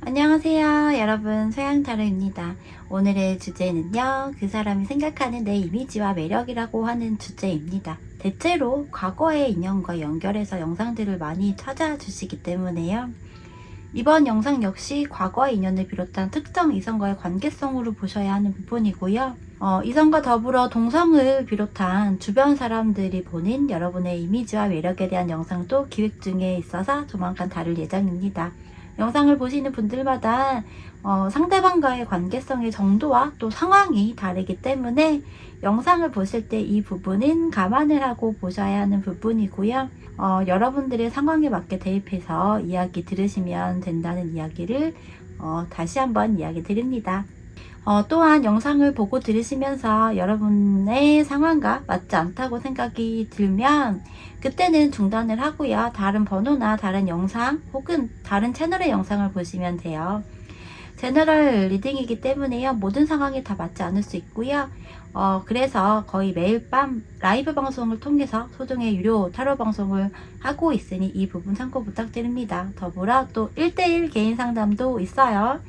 안녕하세요 여러분, 소양타로입니다. 오늘의 주제는요, 그 사람이 생각하는 내 이미지와 매력이라고 하는 주제입니다. 대체로 과거의 인연과 연결해서 영상들을 많이 찾아주시기 때문에요, 이번 영상 역시 과거의 인연을 비롯한 특정 이성과의 관계성으로 보셔야 하는 부분이고요. 이성과 더불어 동성을 비롯한 주변 사람들이 보는 여러분의 이미지와 매력에 대한 영상도 기획 중에 있어서 조만간 다룰 예정입니다. 영상을 보시는 분들마다 상대방과의 관계성의 정도와 또 상황이 다르기 때문에 영상을 보실 때 이 부분은 감안을 하고 보셔야 하는 부분이고요. 여러분들의 상황에 맞게 대입해서 이야기 들으시면 된다는 이야기를 다시 한번 이야기 드립니다. 또한 영상을 보고 들으시면서 여러분의 상황과 맞지 않다고 생각이 들면 그때는 중단을 하고요, 다른 번호나 다른 영상 혹은 다른 채널의 영상을 보시면 돼요. 제너럴 리딩이기 때문에요, 모든 상황이 다 맞지 않을 수 있고요. 그래서 거의 매일 밤 라이브 방송을 통해서 소정의 유료 타로 방송을 하고 있으니 이 부분 참고 부탁드립니다. 더불어 또 1대1 개인 상담도 있어요.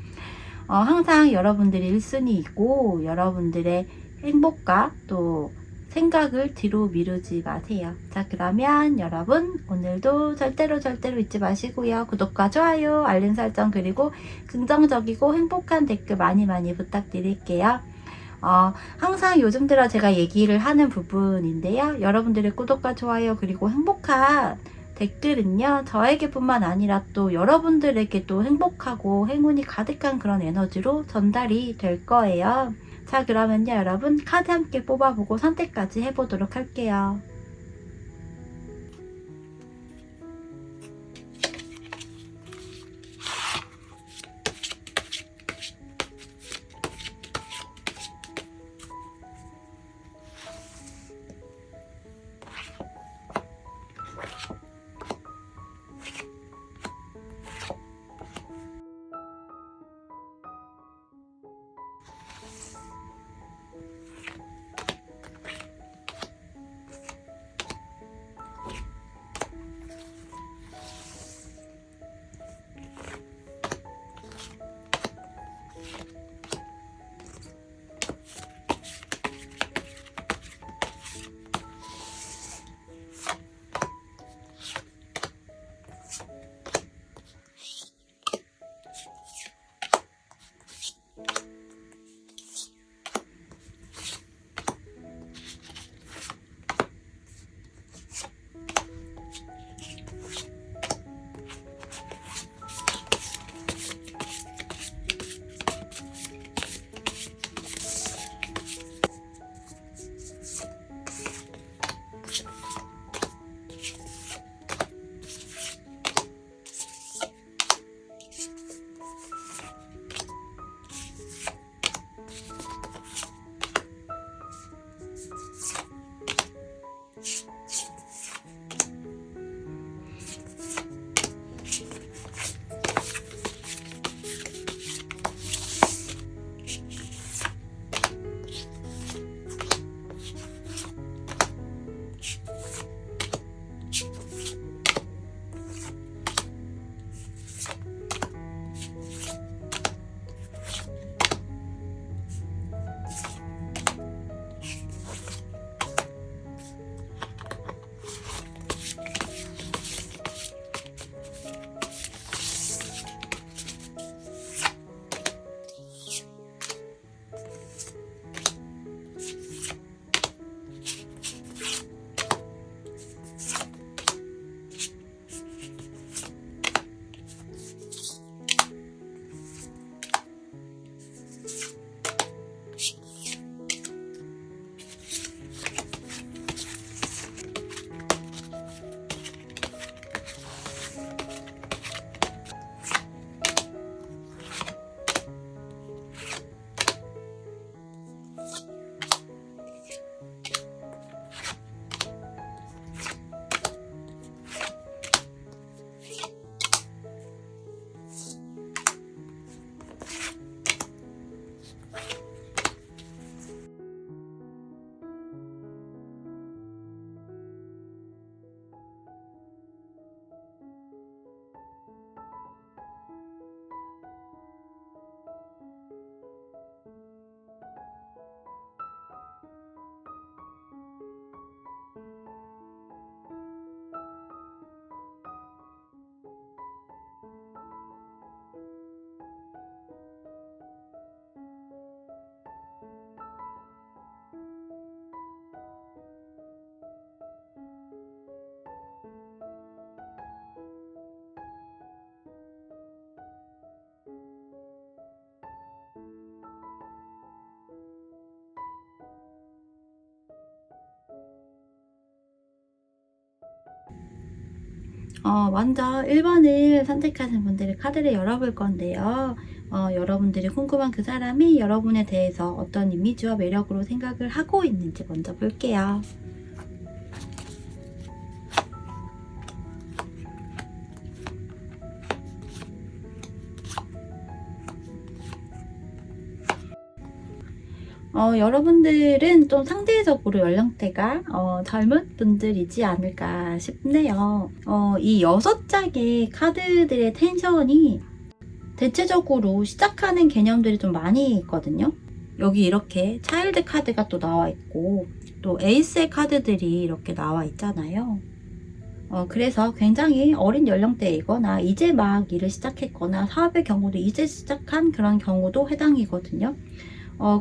항상 여러분들이 1순위이고 여러분들의 행복과 또 생각을 뒤로 미루지 마세요. 자, 그러면 여러분 오늘도 절대로 잊지 마시고요, 구독과 좋아요, 알림 설정, 그리고 긍정적이고 행복한 댓글 많이 부탁드릴게요. 항상 요즘 들어 제가 얘기를 하는 부분인데요, 여러분들의 구독과 좋아요 그리고 행복한 댓글은요, 저에게 뿐만 아니라 또 여러분들에게 또 행복하고 행운이 가득한 그런 에너지로 전달이 될 거예요. 자, 그러면요 여러분, 카드 함께 뽑아보고 선택까지 해보도록 할게요. 먼저 1번을 선택하신 분들의 카드를 열어볼 건데요. 여러분들이 궁금한 그 사람이 여러분에 대해서 어떤 이미지와 매력으로 생각을 하고 있는지 먼저 볼게요. 여러분들은 좀 상대적으로 연령대가 젊은 분들이지 않을까 싶네요. 이 6장의 카드들의 텐션이 대체적으로 시작하는 개념들이 좀 많이 있거든요. 여기 이렇게 차일드 카드가 또 나와 있고 또 에이스의 카드들이 이렇게 나와 있잖아요. 그래서 굉장히 어린 연령대이거나 이제 막 일을 시작했거나 사업의 경우도 이제 시작한 그런 경우도 해당이거든요.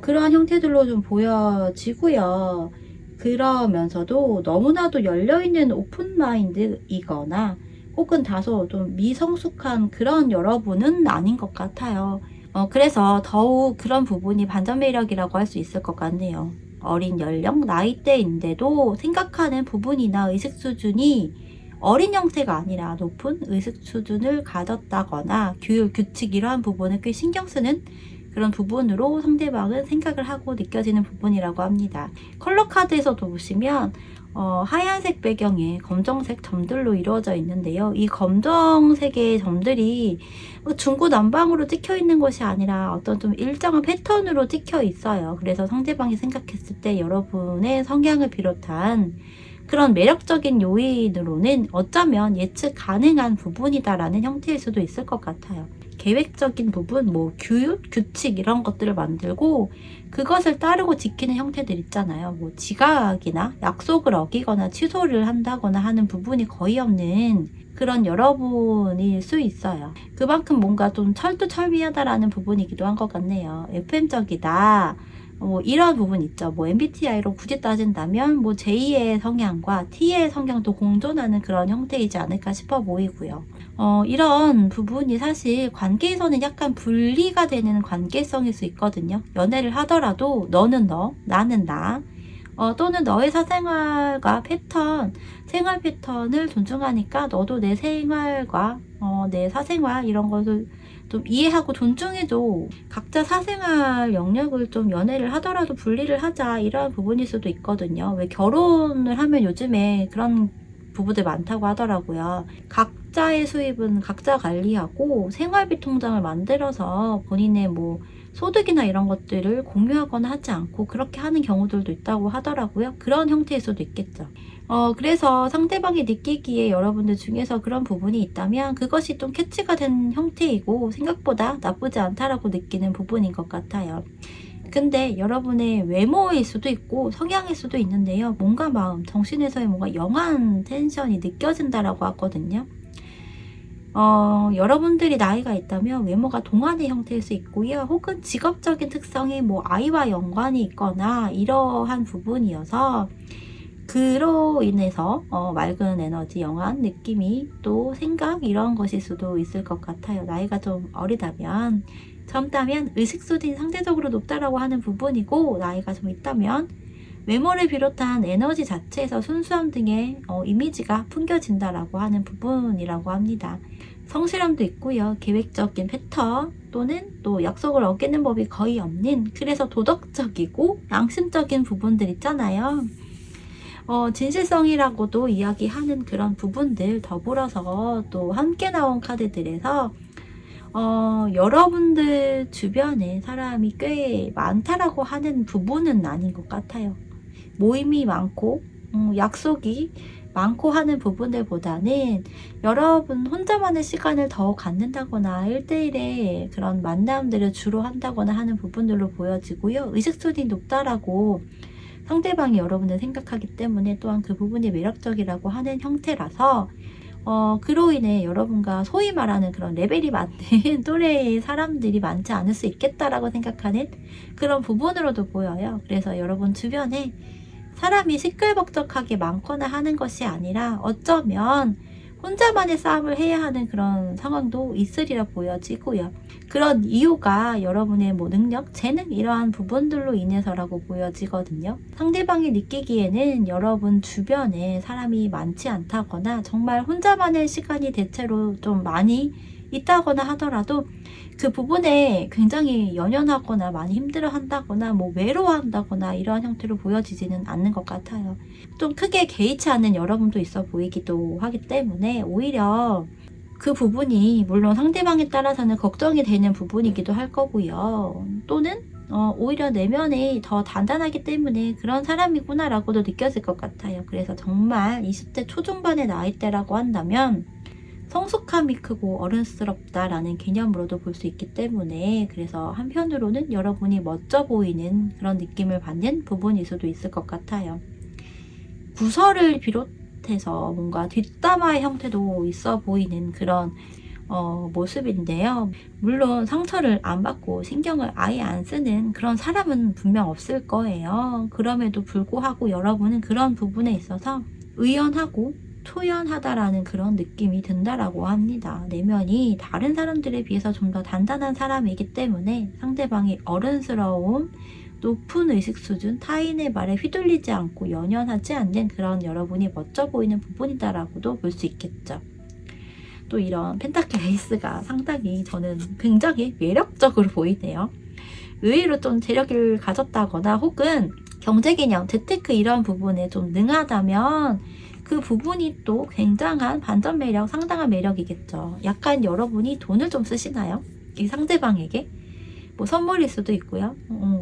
그러한 형태들로 좀 보여지고요. 그러면서도 너무나도 열려있는 오픈 마인드이거나 혹은 다소 좀 미성숙한 그런 여러분은 아닌 것 같아요. 그래서 더욱 그런 부분이 반전 매력이라고 할 수 있을 것 같네요. 어린 연령, 나이대인데도 생각하는 부분이나 의식 수준이 어린 형태가 아니라 높은 의식 수준을 가졌다거나 교육, 규칙 이러한 부분을 꽤 신경 쓰는 그런 부분으로 상대방은 생각을 하고 느껴지는 부분이라고 합니다. 컬러 카드에서도 보시면 하얀색 배경에 검정색 점들로 이루어져 있는데요. 이 검정색의 점들이 중구난방으로 찍혀 있는 것이 아니라 어떤 좀 일정한 패턴으로 찍혀 있어요. 그래서 상대방이 생각했을 때 여러분의 성향을 비롯한 그런 매력적인 요인으로는 어쩌면 예측 가능한 부분이다라는 형태일 수도 있을 것 같아요. 계획적인 부분, 교육, 규칙 이런 것들을 만들고 그것을 따르고 지키는 형태들 있잖아요. 지각이나 약속을 어기거나 취소를 한다거나 하는 부분이 거의 없는 그런 여러분일 수 있어요. 그만큼 뭔가 좀 철두철미하다라는 부분이기도 한 것 같네요. FM적이다. 이런 부분 있죠. MBTI로 굳이 따진다면 J의 성향과 T의 성향도 공존하는 그런 형태이지 않을까 싶어 보이고요. 이런 부분이 사실 관계에서는 약간 분리가 되는 관계성일 수 있거든요. 연애를 하더라도 너는 너, 나는 나, 또는 너의 사생활과 패턴, 생활 패턴을 존중하니까 너도 내 생활과 내 사생활 이런 것을 좀 이해하고 존중해줘. 각자 사생활 영역을 좀 연애를 하더라도 분리를 하자 이런 부분일 수도 있거든요. 왜 결혼을 하면 요즘에 그런 부부들 많다고 하더라고요. 각자의 수입은 각자 관리하고 생활비 통장을 만들어서 본인의 소득이나 이런 것들을 공유하거나 하지 않고 그렇게 하는 경우들도 있다고 하더라고요. 그런 형태일 수도 있겠죠. 그래서 상대방이 느끼기에 여러분들 중에서 그런 부분이 있다면 그것이 좀 캐치가 된 형태이고 생각보다 나쁘지 않다라고 느끼는 부분인 것 같아요. 근데 여러분의 외모일 수도 있고 성향일 수도 있는데요. 몸과 마음, 정신에서의 뭔가 영한 텐션이 느껴진다라고 하거든요. 여러분들이 나이가 있다면 외모가 동안의 형태일 수 있고요. 혹은 직업적인 특성이 아이와 연관이 있거나 이러한 부분이어서 그로 인해서 맑은 에너지, 영한 느낌이 또 생각 이런 것일 수도 있을 것 같아요. 나이가 좀 어리다면, 젊다면 의식 수준이 상대적으로 높다라고 하는 부분이고 나이가 좀 있다면 외모를 비롯한 에너지 자체에서 순수함 등의 이미지가 풍겨진다라고 하는 부분이라고 합니다. 성실함도 있고요. 계획적인 패턴 또는 또 약속을 어기는 법이 거의 없는 그래서 도덕적이고 양심적인 부분들 있잖아요. 진실성이라고도 이야기하는 그런 부분들 더불어서 또 함께 나온 카드들에서 여러분들 주변에 사람이 꽤 많다라고 하는 부분은 아닌 것 같아요. 모임이 많고 약속이 많고 하는 부분들보다는 여러분 혼자만의 시간을 더 갖는다거나 1대1의 그런 만남들을 주로 한다거나 하는 부분들로 보여지고요. 의식수준이 높다라고 상대방이 여러분을 생각하기 때문에 또한 그 부분이 매력적이라고 하는 형태라서 그로 인해 여러분과 소위 말하는 그런 레벨이 맞는 또래의 사람들이 많지 않을 수 있겠다라고 생각하는 그런 부분으로도 보여요. 그래서 여러분 주변에 사람이 시끌벅적하게 많거나 하는 것이 아니라 어쩌면 혼자만의 싸움을 해야 하는 그런 상황도 있으리라 보여지고요. 그런 이유가 여러분의 뭐 능력, 재능 이러한 부분들로 인해서라고 보여지거든요. 상대방이 느끼기에는 여러분 주변에 사람이 많지 않다거나 정말 혼자만의 시간이 대체로 좀 많이 있다거나 하더라도 그 부분에 굉장히 연연하거나 많이 힘들어한다거나 뭐 외로워한다거나 이러한 형태로 보여지지는 않는 것 같아요. 좀 크게 개의치 않는 여러분도 있어 보이기도 하기 때문에 오히려 그 부분이 물론 상대방에 따라서는 걱정이 되는 부분이기도 할 거고요. 또는 오히려 내면이 더 단단하기 때문에 그런 사람이구나 라고도 느껴질 것 같아요. 그래서 정말 20대 초중반의 나이대라고 한다면 성숙함이 크고 어른스럽다라는 개념으로도 볼 수 있기 때문에 그래서 한편으로는 여러분이 멋져 보이는 그런 느낌을 받는 부분일 수도 있을 것 같아요. 구설을 비롯해서 뭔가 뒷담화의 형태도 있어 보이는 그런 모습인데요. 물론 상처를 안 받고 신경을 아예 안 쓰는 그런 사람은 분명 없을 거예요. 그럼에도 불구하고 여러분은 그런 부분에 있어서 의연하고 초연하다라는 그런 느낌이 든다라고 합니다. 내면이 다른 사람들에 비해서 좀 더 단단한 사람이기 때문에 상대방이 어른스러움, 높은 의식 수준, 타인의 말에 휘둘리지 않고 연연하지 않는 그런 여러분이 멋져 보이는 부분이다라고도 볼 수 있겠죠. 또 이런 펜타클 에이스가 상당히 저는 굉장히 매력적으로 보이네요. 의외로 좀 재력을 가졌다거나 혹은 경제 개념, 재테크 이런 부분에 좀 능하다면 그 부분이 또 굉장한 반전 매력, 상당한 매력이겠죠. 약간 여러분이 돈을 좀 쓰시나요? 이 상대방에게? 뭐 선물일 수도 있고요.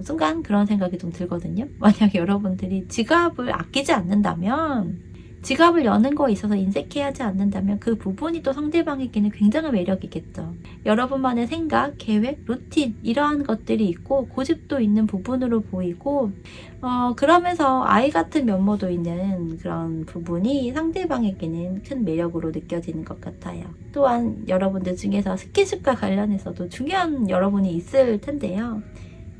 순간 그런 생각이 좀 들거든요. 만약 여러분들이 지갑을 아끼지 않는다면, 지갑을 여는 거에 있어서 인색해하지 않는다면 그 부분이 또 상대방에게는 굉장한 매력이겠죠. 여러분만의 생각, 계획, 루틴 이러한 것들이 있고 고집도 있는 부분으로 보이고 그러면서 아이 같은 면모도 있는 그런 부분이 상대방에게는 큰 매력으로 느껴지는 것 같아요. 또한 여러분들 중에서 스킨십과 관련해서도 중요한 여러분이 있을 텐데요.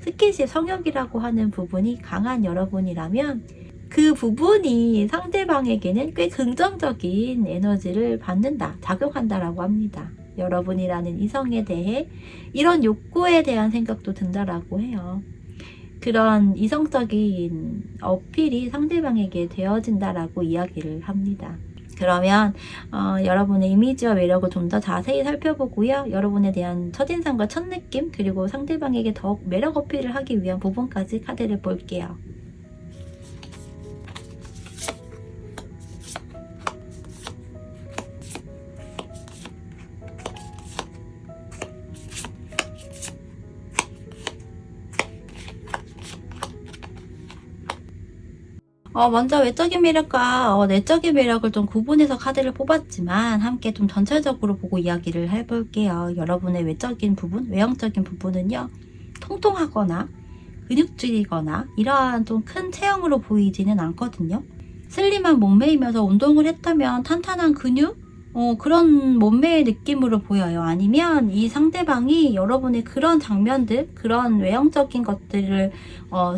스킨십 성욕이라고 하는 부분이 강한 여러분이라면 그 부분이 상대방에게는 꽤 긍정적인 에너지를 받는다, 작용한다라고 합니다. 여러분이라는 이성에 대해 이런 욕구에 대한 생각도 든다라고 해요. 그런 이성적인 어필이 상대방에게 되어진다라고 이야기를 합니다. 그러면 여러분의 이미지와 매력을 좀 더 자세히 살펴보고요. 여러분에 대한 첫인상과 첫 느낌 그리고 상대방에게 더욱 매력 어필을 하기 위한 부분까지 카드를 볼게요. 먼저 외적인 매력과 내적인 매력을 좀 구분해서 카드를 뽑았지만 함께 좀 전체적으로 보고 이야기를 해볼게요. 여러분의 외적인 부분, 외형적인 부분은요. 통통하거나 근육질이거나 이러한 좀 큰 체형으로 보이지는 않거든요. 슬림한 몸매이면서 운동을 했다면 탄탄한 근육? 그런 몸매의 느낌으로 보여요. 아니면 이 상대방이 여러분의 그런 장면들, 그런 외형적인 것들을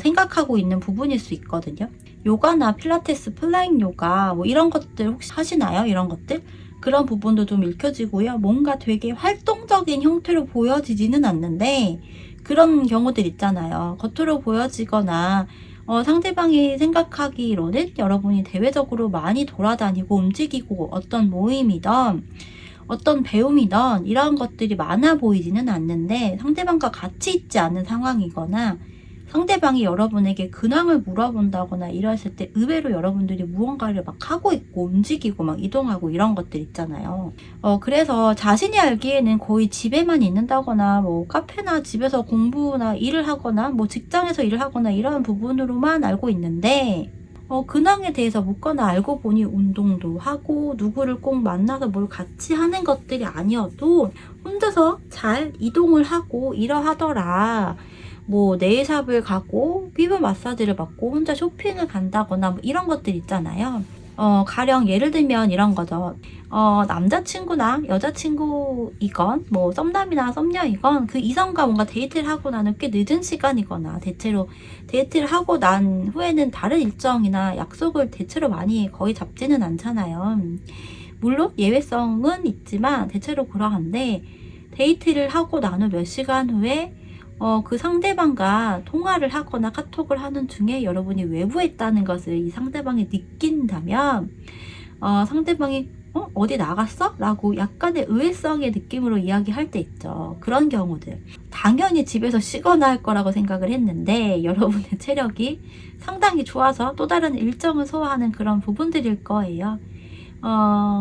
생각하고 있는 부분일 수 있거든요. 요가나 필라테스, 플라잉 요가 뭐 이런 것들 혹시 하시나요? 이런 것들? 그런 부분도 좀 읽혀지고요. 뭔가 되게 활동적인 형태로 보여지지는 않는데 그런 경우들 있잖아요. 겉으로 보여지거나 상대방이 생각하기로는 여러분이 대외적으로 많이 돌아다니고 움직이고 어떤 모임이든 어떤 배움이든 이런 것들이 많아 보이지는 않는데 상대방과 같이 있지 않은 상황이거나 상대방이 여러분에게 근황을 물어본다거나 이랬을 때 의외로 여러분들이 무언가를 막 하고 있고 움직이고 막 이동하고 이런 것들 있잖아요. 그래서 자신이 알기에는 거의 집에만 있는다거나 뭐 카페나 집에서 공부나 일을 하거나 뭐 직장에서 일을 하거나 이런 부분으로만 알고 있는데 근황에 대해서 묻거나 알고 보니 운동도 하고 누구를 꼭 만나서 뭘 같이 하는 것들이 아니어도 혼자서 잘 이동을 하고 이러하더라. 뭐 네일샵을 가고 피부 마사지를 받고 혼자 쇼핑을 간다거나 뭐 이런 것들 있잖아요. 가령 예를 들면 이런 거죠. 남자친구나 여자친구이건 뭐 썸남이나 썸녀이건 그 이성과 뭔가 데이트를 하고 나는 꽤 늦은 시간이거나 대체로 데이트를 하고 난 후에는 다른 일정이나 약속을 대체로 많이 거의 잡지는 않잖아요. 물론 예외성은 있지만 대체로 그러한데, 데이트를 하고 난 후 몇 시간 후에 그 상대방과 통화를 하거나 카톡을 하는 중에 여러분이 외부했다는 것을 이 상대방이 느낀다면, 상대방이 어디 나갔어? 라고 약간의 의외성의 느낌으로 이야기할 때 있죠. 그런 경우들 당연히 집에서 쉬거나 할 거라고 생각을 했는데, 여러분의 체력이 상당히 좋아서 또 다른 일정을 소화하는 그런 부분들일 거예요.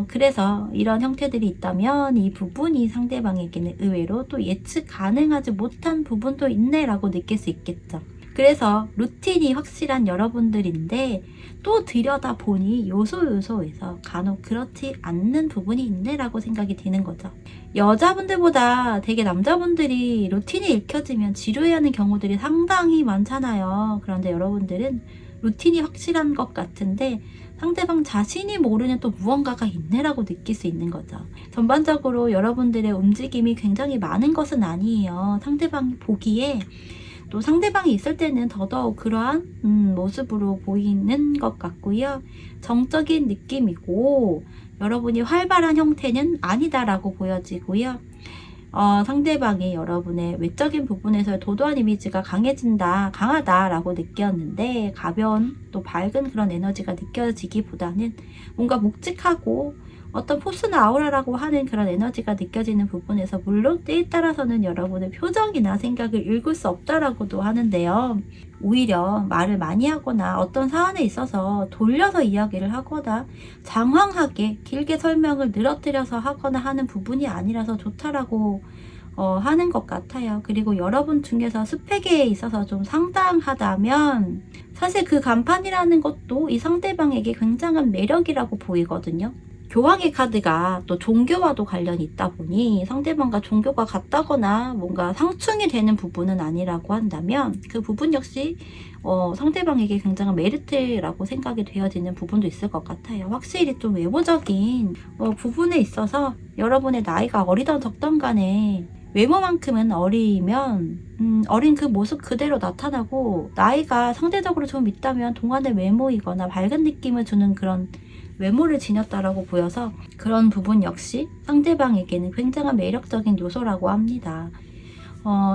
그래서 이런 형태들이 있다면 이 부분이 상대방에게는 의외로 또 예측 가능하지 못한 부분도 있네라고 느낄 수 있겠죠. 그래서 루틴이 확실한 여러분들인데, 또 들여다보니 요소에서 간혹 그렇지 않는 부분이 있네라고 생각이 드는 거죠. 여자분들보다 되게 남자분들이 루틴이 읽혀지면 지루해하는 경우들이 상당히 많잖아요. 그런데 여러분들은 루틴이 확실한 것 같은데 상대방 자신이 모르는 또 무언가가 있네라고 느낄 수 있는 거죠. 전반적으로 여러분들의 움직임이 굉장히 많은 것은 아니에요. 상대방이 보기에, 또 상대방이 있을 때는 더더욱 그러한 모습으로 보이는 것 같고요. 정적인 느낌이고 여러분이 활발한 형태는 아니다라고 보여지고요. 상대방이 여러분의 외적인 부분에서 도도한 이미지가 강하다라고 느꼈는데, 가벼운 또 밝은 그런 에너지가 느껴지기보다는 뭔가 묵직하고 어떤 포스나 아우라라고 하는 그런 에너지가 느껴지는 부분에서, 물론 때에 따라서는 여러분의 표정이나 생각을 읽을 수 없다라고도 하는데요. 오히려 말을 많이 하거나 어떤 사안에 있어서 돌려서 이야기를 하거나 장황하게 길게 설명을 늘어뜨려서 하거나 하는 부분이 아니라서 좋다라고 하는 것 같아요. 그리고 여러분 중에서 스펙에 있어서 좀 상당하다면 사실 그 간판이라는 것도 이 상대방에게 굉장한 매력이라고 보이거든요. 교황의 카드가 또 종교와도 관련이 있다 보니 상대방과 종교가 같다거나 뭔가 상충이 되는 부분은 아니라고 한다면, 그 부분 역시 상대방에게 굉장한 메리트라고 생각이 되어지는 부분도 있을 것 같아요. 확실히 좀 외모적인 부분에 있어서 여러분의 나이가 어리던 적던 간에 외모만큼은 어리면 어린 그 모습 그대로 나타나고, 나이가 상대적으로 좀 있다면 동안의 외모이거나 밝은 느낌을 주는 그런 외모를 지녔다라고 보여서, 그런 부분 역시 상대방에게는 굉장한 매력적인 요소라고 합니다.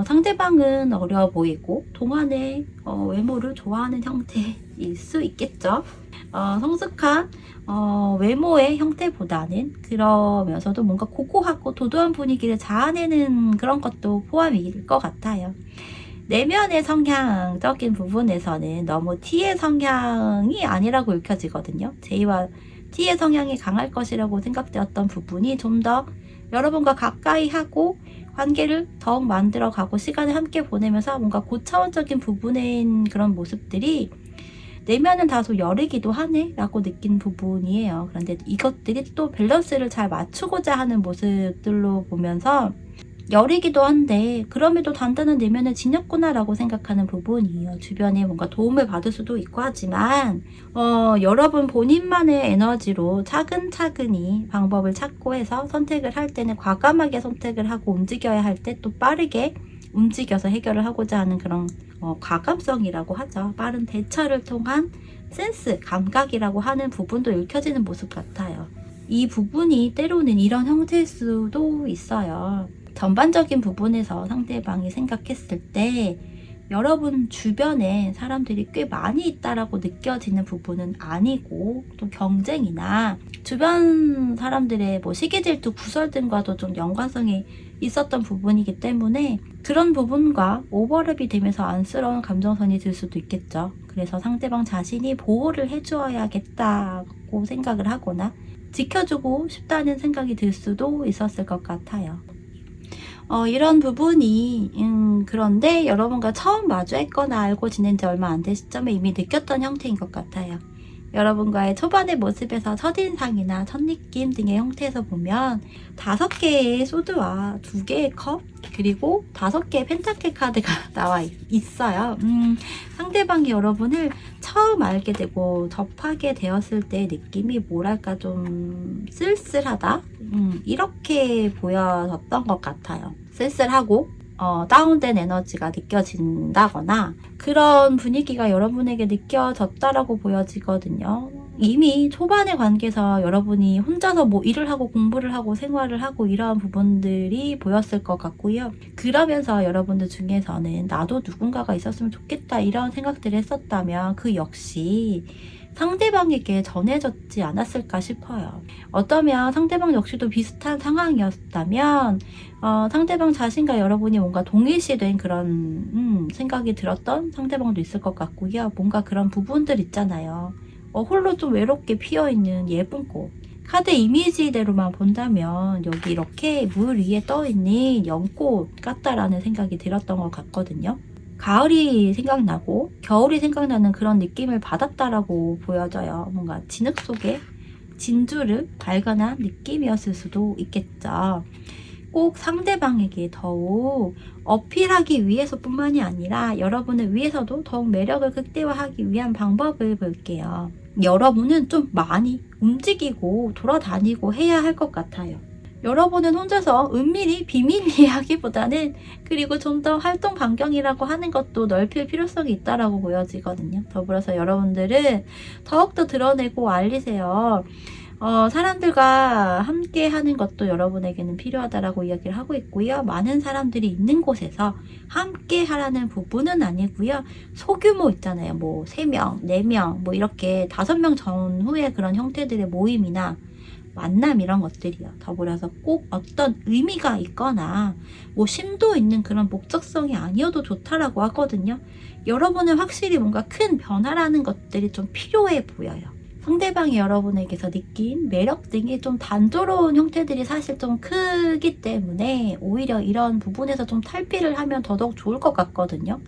상대방은 어려 보이고 동안의 외모를 좋아하는 형태일 수 있겠죠. 성숙한 외모의 형태보다는 그러면서도 뭔가 고고하고 도도한 분위기를 자아내는 그런 것도 포함일 것 같아요. 내면의 성향적인 부분에서는 너무 T의 성향이 아니라고 읽혀지거든요. J와 T의 성향이 강할 것이라고 생각되었던 부분이 좀 더 여러분과 가까이 하고 관계를 더욱 만들어가고 시간을 함께 보내면서 뭔가 고차원적인 부분인 그런 모습들이 내면은 다소 여리기도 하네 라고 느낀 부분이에요. 그런데 이것들이 또 밸런스를 잘 맞추고자 하는 모습들로 보면서 여리기도 한데 그럼에도 단단한 내면을 지녔구나 라고 생각하는 부분이에요. 주변에 뭔가 도움을 받을 수도 있고 하지만 여러분 본인만의 에너지로 차근차근히 방법을 찾고 해서 선택을 할 때는 과감하게 선택을 하고 움직여야 할 때 또 빠르게 움직여서 해결을 하고자 하는 그런 과감성이라고 하죠. 빠른 대처를 통한 센스, 감각이라고 하는 부분도 읽혀지는 모습 같아요. 이 부분이 때로는 이런 형태일 수도 있어요. 전반적인 부분에서 상대방이 생각했을 때 여러분 주변에 사람들이 꽤 많이 있다라고 느껴지는 부분은 아니고, 또 경쟁이나 주변 사람들의 시기 질투 구설 등과도 좀 연관성이 있었던 부분이기 때문에 그런 부분과 오버랩이 되면서 안쓰러운 감정선이 들 수도 있겠죠. 그래서 상대방 자신이 보호를 해줘야겠다고 생각을 하거나 지켜주고 싶다는 생각이 들 수도 있었을 것 같아요. 이런 부분이 그런데 여러분과 처음 마주했거나 알고 지낸 지 얼마 안 된 시점에 이미 느꼈던 형태인 것 같아요. 여러분과의 초반의 모습에서 첫인상이나 첫느낌 등의 형태에서 보면 5개의 소드와 2개의 컵, 그리고 5개의 펜타클 카드가 나와 있어요. 상대방이 여러분을 처음 알게 되고 접하게 되었을 때 느낌이 뭐랄까 좀 쓸쓸하다? 이렇게 보여졌던 것 같아요. 쓸쓸하고 다운된 에너지가 느껴진다거나 그런 분위기가 여러분에게 느껴졌다라고 보여지거든요. 이미 초반의 관계에서 여러분이 혼자서 뭐 일을 하고 공부를 하고 생활을 하고 이러한 부분들이 보였을 것 같고요. 그러면서 여러분들 중에서는 나도 누군가가 있었으면 좋겠다 이런 생각들을 했었다면 그 역시 상대방에게 전해졌지 않았을까 싶어요. 어쩌면 상대방 역시도 비슷한 상황이었다면 상대방 자신과 여러분이 뭔가 동일시된 그런 생각이 들었던 상대방도 있을 것 같고요. 뭔가 그런 부분들 있잖아요. 홀로 좀 외롭게 피어있는 예쁜 꽃. 카드 이미지대로만 본다면 여기 이렇게 물 위에 떠있는 연꽃 같다라는 생각이 들었던 것 같거든요. 가을이 생각나고 겨울이 생각나는 그런 느낌을 받았다라고 보여져요. 뭔가 진흙 속에 진주를 발견한 느낌이었을 수도 있겠죠. 꼭 상대방에게 더욱 어필하기 위해서뿐만이 아니라 여러분을 위해서도 더욱 매력을 극대화하기 위한 방법을 볼게요. 여러분은 좀 많이 움직이고 돌아다니고 해야 할 것 같아요. 여러분은 혼자서 은밀히 비밀리에 하기보다는 그리고 좀 더 활동 반경이라고 하는 것도 넓힐 필요성이 있다라고 보여지거든요. 더불어서 여러분들은 더욱더 드러내고 알리세요. 사람들과 함께 하는 것도 여러분에게는 필요하다라고 이야기를 하고 있고요. 많은 사람들이 있는 곳에서 함께 하라는 부분은 아니고요. 소규모 있잖아요. 뭐 3명, 4명, 뭐 이렇게 5명 전후의 그런 형태들의 모임이나 만남 이런 것들이요. 더불어서 꼭 어떤 의미가 있거나 뭐 심도 있는 그런 목적성이 아니어도 좋다라고 하거든요. 여러분은 확실히 뭔가 큰 변화라는 것들이 좀 필요해 보여요. 상대방이 여러분에게서 느낀 매력 등이 좀 단조로운 형태들이 사실 좀 크기 때문에 오히려 이런 부분에서 좀 탈피를 하면 더더욱 좋을 것 같거든요.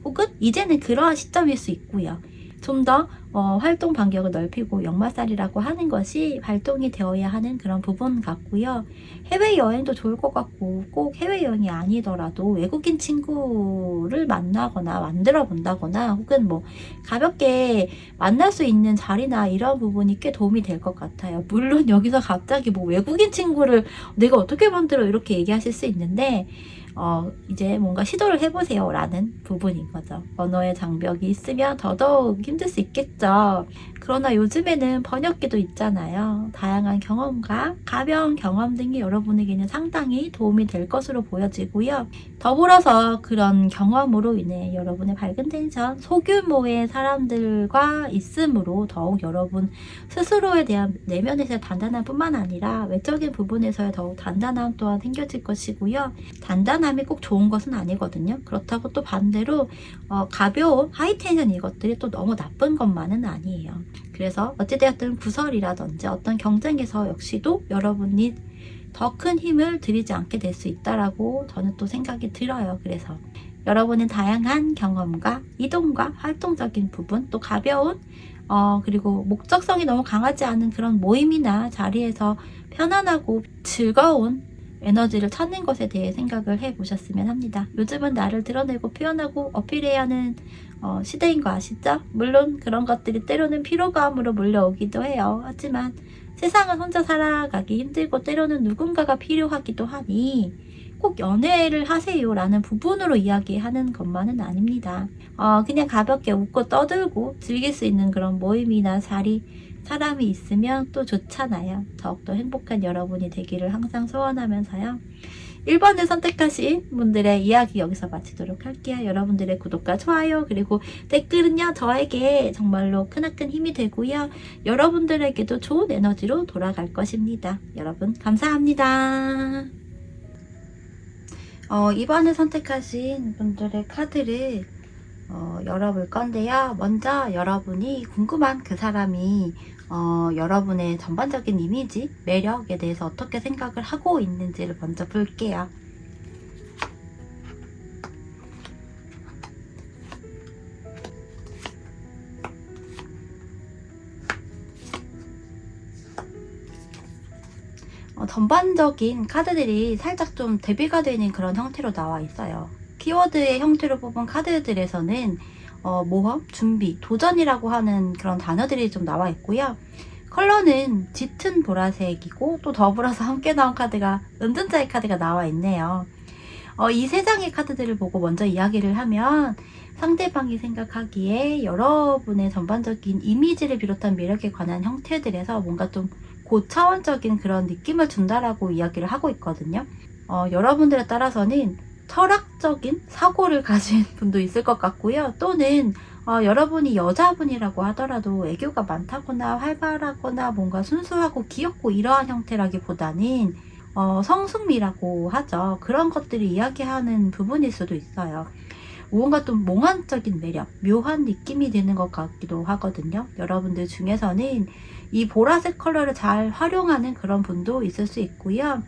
혹은 이제는 그러한 시점일 수 있고요. 좀 더 활동 반경을 넓히고 역마살이라고 하는 것이 발동이 되어야 하는 그런 부분 같고요. 해외여행도 좋을 것 같고 꼭 해외여행이 아니더라도 외국인 친구를 만나거나 만들어 본다거나 혹은 뭐 가볍게 만날 수 있는 자리나 이런 부분이 꽤 도움이 될 것 같아요. 물론 여기서 갑자기 뭐 외국인 친구를 내가 어떻게 만들어 이렇게 얘기하실 수 있는데 이제 뭔가 시도를 해보세요 라는 부분인 거죠. 언어의 장벽이 있으면 더더욱 힘들 수 있겠죠. 그러나 요즘에는 번역기도 있잖아요. 다양한 경험과 가벼운 경험 등이 여러분에게는 상당히 도움이 될 것으로 보여지고요. 더불어서 그런 경험으로 인해 여러분의 밝은 텐션, 소규모의 사람들과 있음으로 더욱 여러분 스스로에 대한 내면에서의 단단함 뿐만 아니라 외적인 부분에서의 더욱 단단함 또한 생겨질 것이고요. 단단함이 꼭 좋은 것은 아니거든요. 그렇다고 또 반대로 가벼운 하이텐션 이것들이 또 너무 나쁜 것만은 아니에요. 그래서 어찌되었든 구설이라든지 어떤 경쟁에서 역시도 여러분이 더 큰 힘을 들이지 않게 될 수 있다라고 저는 또 생각이 들어요. 그래서 여러분은 다양한 경험과 이동과 활동적인 부분 또 가벼운 그리고 목적성이 너무 강하지 않은 그런 모임이나 자리에서 편안하고 즐거운 에너지를 찾는 것에 대해 생각을 해보셨으면 합니다. 요즘은 나를 드러내고 표현하고 어필해야 하는 시대인 거 아시죠? 물론 그런 것들이 때로는 피로감으로 몰려오기도 해요. 하지만 세상은 혼자 살아가기 힘들고 때로는 누군가가 필요하기도 하니 꼭 연애를 하세요 라는 부분으로 이야기하는 것만은 아닙니다. 그냥 가볍게 웃고 떠들고 즐길 수 있는 그런 모임이나 자리 사람이 있으면 또 좋잖아요. 더욱더 행복한 여러분이 되기를 항상 소원하면서요. 1번을 선택하신 분들의 이야기 여기서 마치도록 할게요. 여러분들의 구독과 좋아요 그리고 댓글은요 저에게 정말로 크나큰 힘이 되고요. 여러분들에게도 좋은 에너지로 돌아갈 것입니다. 여러분 감사합니다. 2번을 선택하신 분들의 카드를 열어볼 건데요. 먼저 여러분이 궁금한 그 사람이 여러분의 전반적인 이미지, 매력에 대해서 어떻게 생각을 하고 있는지를 먼저 볼게요. 전반적인 카드들이 살짝 좀 대비가 되는 그런 형태로 나와 있어요. 키워드의 형태로 뽑은 카드들에서는 모험, 준비, 도전이라고 하는 그런 단어들이 좀 나와 있고요. 컬러는 짙은 보라색이고 또 더불어서 함께 나온 카드가 은둔자의 카드가 나와 있네요. 이 세 장의 카드들을 보고 먼저 이야기를 하면 상대방이 생각하기에 여러분의 전반적인 이미지를 비롯한 매력에 관한 형태들에서 뭔가 좀 고차원적인 그런 느낌을 준다라고 이야기를 하고 있거든요. 여러분들에 따라서는 철학적인 사고를 가진 분도 있을 것 같고요. 또는 여러분이 여자분이라고 하더라도 애교가 많다거나 활발하거나 뭔가 순수하고 귀엽고 이러한 형태라기보다는 성숙미라고 하죠. 그런 것들을 이야기하는 부분일 수도 있어요. 무언가 좀 몽환적인 매력, 묘한 느낌이 드는 것 같기도 하거든요. 여러분들 중에서는 이 보라색 컬러를 잘 활용하는 그런 분도 있을 수 있고요.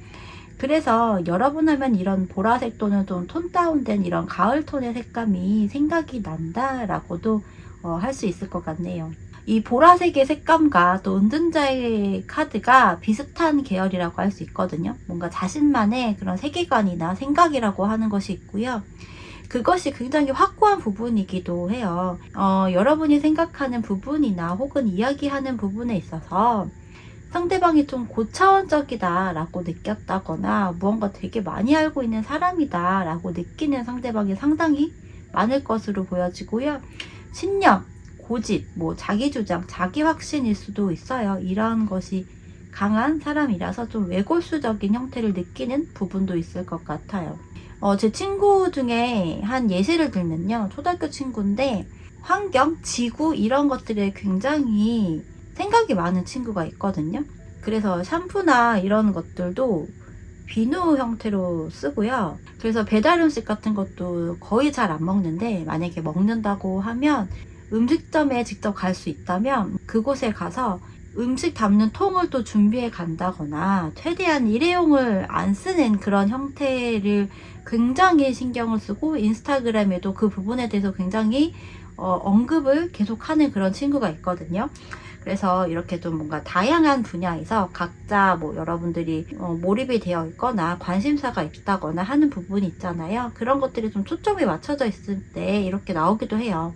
그래서 여러분 하면 이런 보라색 또는 좀 톤 다운된 이런 가을 톤의 색감이 생각이 난다라고도 할 수 있을 것 같네요. 이 보라색의 색감과 또 은둔자의 카드가 비슷한 계열이라고 할 수 있거든요. 뭔가 자신만의 그런 세계관이나 생각이라고 하는 것이 있고요. 그것이 굉장히 확고한 부분이기도 해요. 여러분이 생각하는 부분이나 혹은 이야기하는 부분에 있어서 상대방이 좀 고차원적이다 라고 느꼈다거나 무언가 되게 많이 알고 있는 사람이다 라고 느끼는 상대방이 상당히 많을 것으로 보여지고요. 신념, 고집, 자기주장, 자기 확신일 수도 있어요. 이러한 것이 강한 사람이라서 좀 외골수적인 형태를 느끼는 부분도 있을 것 같아요. 제 친구 중에 한 예시를 들면요. 초등학교 친구인데 환경, 지구 이런 것들에 굉장히 생각이 많은 친구가 있거든요. 그래서 샴푸나 이런 것들도 비누 형태로 쓰고요. 그래서 배달 음식 같은 것도 거의 잘 안 먹는데 만약에 먹는다고 하면 음식점에 직접 갈 수 있다면 그곳에 가서 음식 담는 통을 또 준비해 간다거나 최대한 일회용을 안 쓰는 그런 형태를 굉장히 신경을 쓰고 인스타그램에도 그 부분에 대해서 굉장히 언급을 계속하는 그런 친구가 있거든요. 그래서 이렇게 좀 뭔가 다양한 분야에서 각자 여러분들이 몰입이 되어 있거나 관심사가 있다거나 하는 부분이 있잖아요. 그런 것들이 좀 초점이 맞춰져 있을 때 이렇게 나오기도 해요.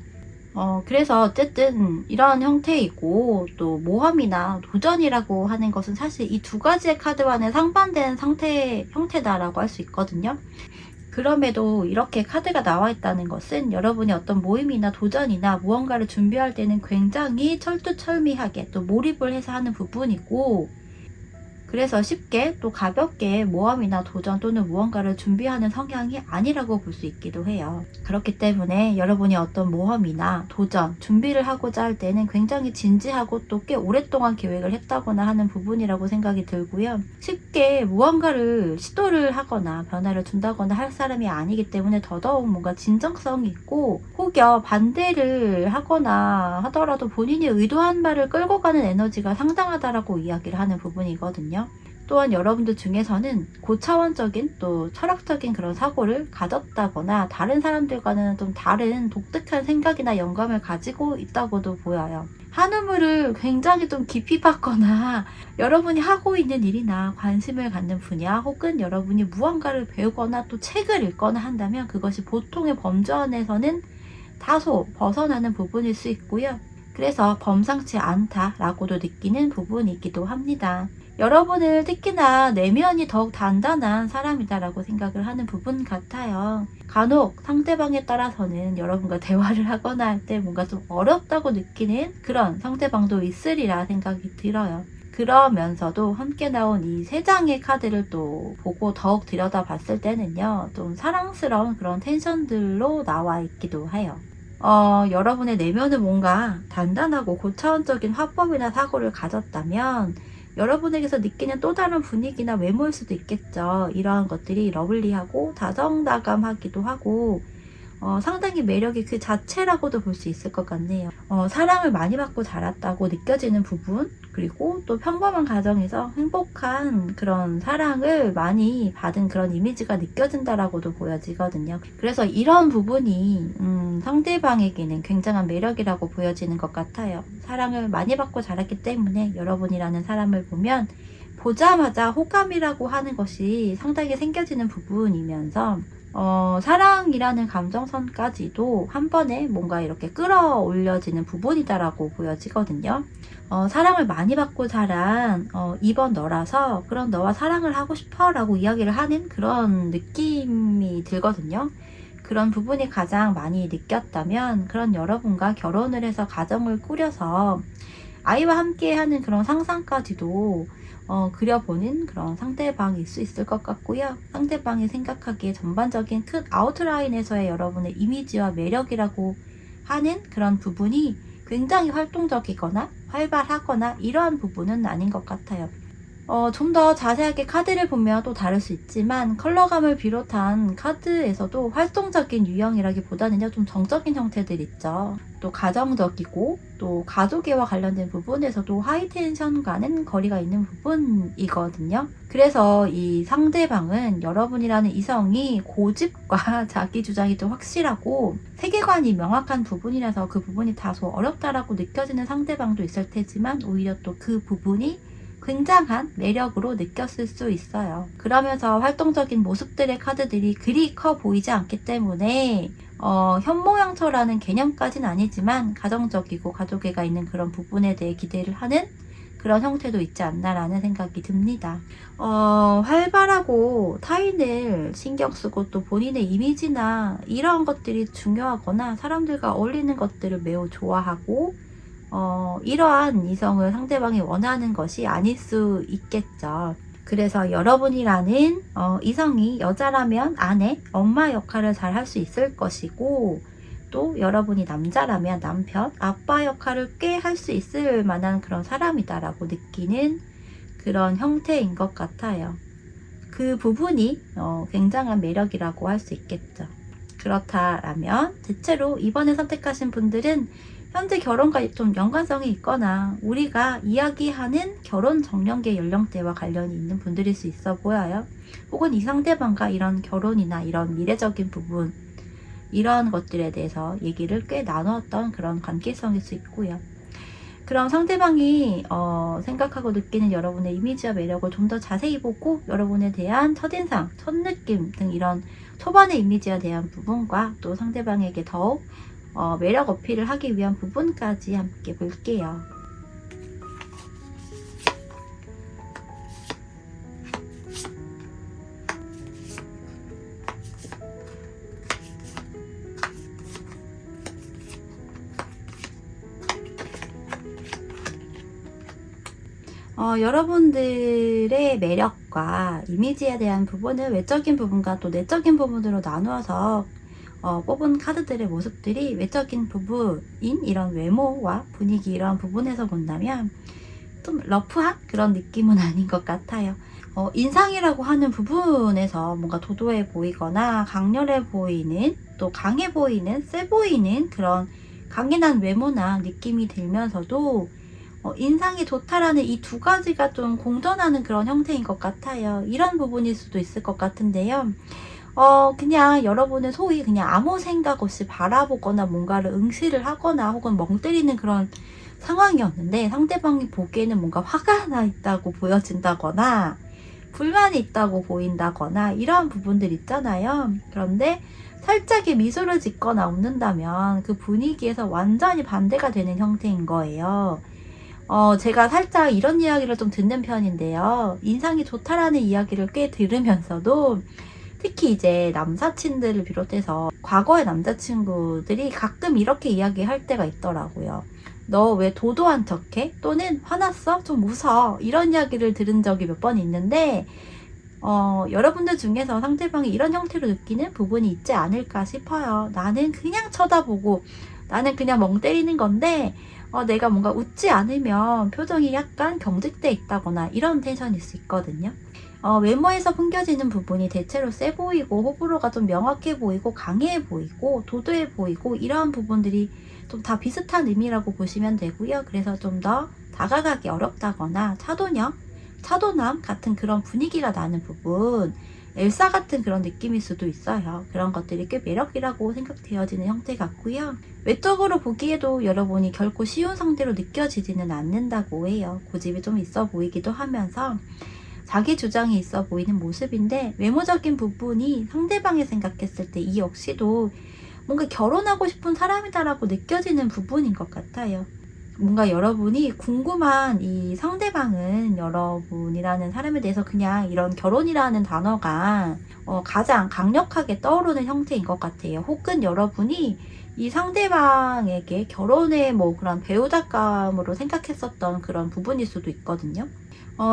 그래서 어쨌든 이런 형태이고 또 모험이나 도전이라고 하는 것은 사실 이 두 가지의 카드와는 상반된 형태다라고 할 수 있거든요. 그럼에도 이렇게 카드가 나와 있다는 것은 여러분이 어떤 모임이나 도전이나 무언가를 준비할 때는 굉장히 철두철미하게 또 몰입을 해서 하는 부분이고, 그래서 쉽게 또 가볍게 모험이나 도전 또는 무언가를 준비하는 성향이 아니라고 볼 수 있기도 해요. 그렇기 때문에 여러분이 어떤 모험이나 도전, 준비를 하고자 할 때는 굉장히 진지하고 또 꽤 오랫동안 계획을 했다거나 하는 부분이라고 생각이 들고요. 쉽게 무언가를 시도를 하거나 변화를 준다거나 할 사람이 아니기 때문에 더더욱 뭔가 진정성이 있고, 혹여 반대를 하거나 하더라도 본인이 의도한 말을 끌고 가는 에너지가 상당하다라고 이야기를 하는 부분이거든요. 또한 여러분들 중에서는 고차원적인 또 철학적인 그런 사고를 가졌다거나 다른 사람들과는 좀 다른 독특한 생각이나 영감을 가지고 있다고도 보여요. 한우물을 굉장히 좀 깊이 받거나 여러분이 하고 있는 일이나 관심을 갖는 분야 혹은 여러분이 무언가를 배우거나 또 책을 읽거나 한다면 그것이 보통의 범주 안에서는 다소 벗어나는 부분일 수 있고요. 그래서 범상치 않다라고도 느끼는 부분이기도 합니다. 여러분을 특히나 내면이 더욱 단단한 사람이다라고 생각을 하는 부분 같아요. 간혹 상대방에 따라서는 여러분과 대화를 하거나 할 때 뭔가 좀 어렵다고 느끼는 그런 상대방도 있으리라 생각이 들어요. 그러면서도 함께 나온 이 세 장의 카드를 또 보고 더욱 들여다봤을 때는요, 좀 사랑스러운 그런 텐션들로 나와 있기도 해요. 여러분의 내면은 뭔가 단단하고 고차원적인 화법이나 사고를 가졌다면 여러분에게서 느끼는 또 다른 분위기나 외모일 수도 있겠죠. 이러한 것들이 러블리하고 다정다감하기도 하고 상당히 매력이 그 자체라고도 볼 수 있을 것 같네요. 사랑을 많이 받고 자랐다고 느껴지는 부분, 그리고 또 평범한 가정에서 행복한 그런 사랑을 많이 받은 그런 이미지가 느껴진다라고도 보여지거든요. 그래서 이런 부분이 상대방에게는 굉장한 매력이라고 보여지는 것 같아요. 사랑을 많이 받고 자랐기 때문에 여러분이라는 사람을 보면 보자마자 호감이라고 하는 것이 상당히 생겨지는 부분이면서 사랑이라는 감정선까지도 한 번에 뭔가 이렇게 끌어올려지는 부분이다라고 보여지거든요. 사랑을 많이 받고 자란 이번 너라서 그런 너와 사랑을 하고 싶어 라고 이야기를 하는 그런 느낌이 들거든요. 그런 부분이 가장 많이 느꼈다면 그런 여러분과 결혼을 해서 가정을 꾸려서 아이와 함께 하는 그런 상상까지도 그려보는 그런 상대방일 수 있을 것 같고요. 상대방이 생각하기에 전반적인 큰 아웃라인에서의 여러분의 이미지와 매력이라고 하는 그런 부분이 굉장히 활동적이거나 활발하거나 이러한 부분은 아닌 것 같아요. 좀 더 자세하게 카드를 보면 또 다를 수 있지만 컬러감을 비롯한 카드에서도 활동적인 유형이라기보다는요, 좀 정적인 형태들 있죠. 또 가정적이고 또 가족애와 관련된 부분에서도 하이텐션과는 거리가 있는 부분이거든요. 그래서 이 상대방은 여러분이라는 이성이 고집과 자기 주장이 좀 확실하고 세계관이 명확한 부분이라서 그 부분이 다소 어렵다라고 느껴지는 상대방도 있을 테지만 오히려 또 그 부분이 굉장한 매력으로 느꼈을 수 있어요. 그러면서 활동적인 모습들의 카드들이 그리 커 보이지 않기 때문에 현모양처라는 개념까지는 아니지만 가정적이고 가족애가 있는 그런 부분에 대해 기대를 하는 그런 형태도 있지 않나라는 생각이 듭니다. 활발하고 타인을 신경 쓰고 또 본인의 이미지나 이런 것들이 중요하거나 사람들과 어울리는 것들을 매우 좋아하고 이러한 이성을 상대방이 원하는 것이 아닐 수 있겠죠. 그래서 여러분이라는 이성이 여자라면 아내, 엄마 역할을 잘 할 수 있을 것이고 또 여러분이 남자라면 남편, 아빠 역할을 꽤 할 수 있을 만한 그런 사람이다라고 느끼는 그런 형태인 것 같아요. 그 부분이 굉장한 매력이라고 할 수 있겠죠. 그렇다라면 대체로 이번에 선택하신 분들은 현재 결혼과 좀 연관성이 있거나 우리가 이야기하는 결혼 정년기 연령대와 관련이 있는 분들일 수 있어 보여요. 혹은 이 상대방과 이런 결혼이나 이런 미래적인 부분, 이런 것들에 대해서 얘기를 꽤 나누었던 그런 관계성일 수 있고요. 그럼 상대방이 생각하고 느끼는 여러분의 이미지와 매력을 좀 더 자세히 보고 여러분에 대한 첫인상, 첫느낌 등 이런 초반의 이미지에 대한 부분과 또 상대방에게 더욱 매력 어필을 하기 위한 부분까지 함께 볼게요. 여러분들의 매력과 이미지에 대한 부분을 외적인 부분과 또 내적인 부분으로 나누어서 뽑은 카드들의 모습들이 외적인 부분인 이런 외모와 분위기 이런 부분에서 본다면 좀 러프한 그런 느낌은 아닌 것 같아요. 인상이라고 하는 부분에서 뭔가 도도해 보이거나 강렬해 보이는 또 강해 보이는 세 보이는 그런 강인한 외모나 느낌이 들면서도 인상이 좋다라는 이 두 가지가 좀 공존하는 그런 형태인 것 같아요. 이런 부분일 수도 있을 것 같은데요. 그냥 여러분은 소위 그냥 아무 생각 없이 바라보거나 뭔가를 응시를 하거나 혹은 멍 때리는 그런 상황이었는데 상대방이 보기에는 뭔가 화가 나 있다고 보여진다거나 불만이 있다고 보인다거나 이런 부분들 있잖아요. 그런데 살짝의 미소를 짓거나 웃는다면 그 분위기에서 완전히 반대가 되는 형태인 거예요. 제가 살짝 이런 이야기를 좀 듣는 편인데요. 인상이 좋다라는 이야기를 꽤 들으면서도 특히 이제 남사친들을 비롯해서 과거의 남자친구들이 가끔 이렇게 이야기할 때가 있더라고요. 너 왜 도도한 척해? 또는 화났어? 좀 웃어. 이런 이야기를 들은 적이 몇 번 있는데 여러분들 중에서 상대방이 이런 형태로 느끼는 부분이 있지 않을까 싶어요. 나는 그냥 쳐다보고 나는 그냥 멍 때리는 건데 내가 뭔가 웃지 않으면 표정이 약간 경직돼 있다거나 이런 텐션일 수 있거든요. 외모에서 풍겨지는 부분이 대체로 세 보이고 호불호가 좀 명확해 보이고 강해 보이고 도도해 보이고 이러한 부분들이 좀 다 비슷한 의미라고 보시면 되고요. 그래서 좀 더 다가가기 어렵다거나 차도남 같은 그런 분위기가 나는 부분, 엘사 같은 그런 느낌일 수도 있어요. 그런 것들이 꽤 매력이라고 생각되어지는 형태 같고요. 외적으로 보기에도 여러분이 결코 쉬운 상대로 느껴지지는 않는다고 해요. 고집이 좀 있어 보이기도 하면서 자기 주장이 있어 보이는 모습인데, 외모적인 부분이 상대방이 생각했을 때 이 역시도 뭔가 결혼하고 싶은 사람이다라고 느껴지는 부분인 것 같아요. 뭔가 여러분이 궁금한 이 상대방은 여러분이라는 사람에 대해서 그냥 이런 결혼이라는 단어가 가장 강력하게 떠오르는 형태인 것 같아요. 혹은 여러분이 이 상대방에게 결혼의 뭐 그런 배우자감으로 생각했었던 그런 부분일 수도 있거든요.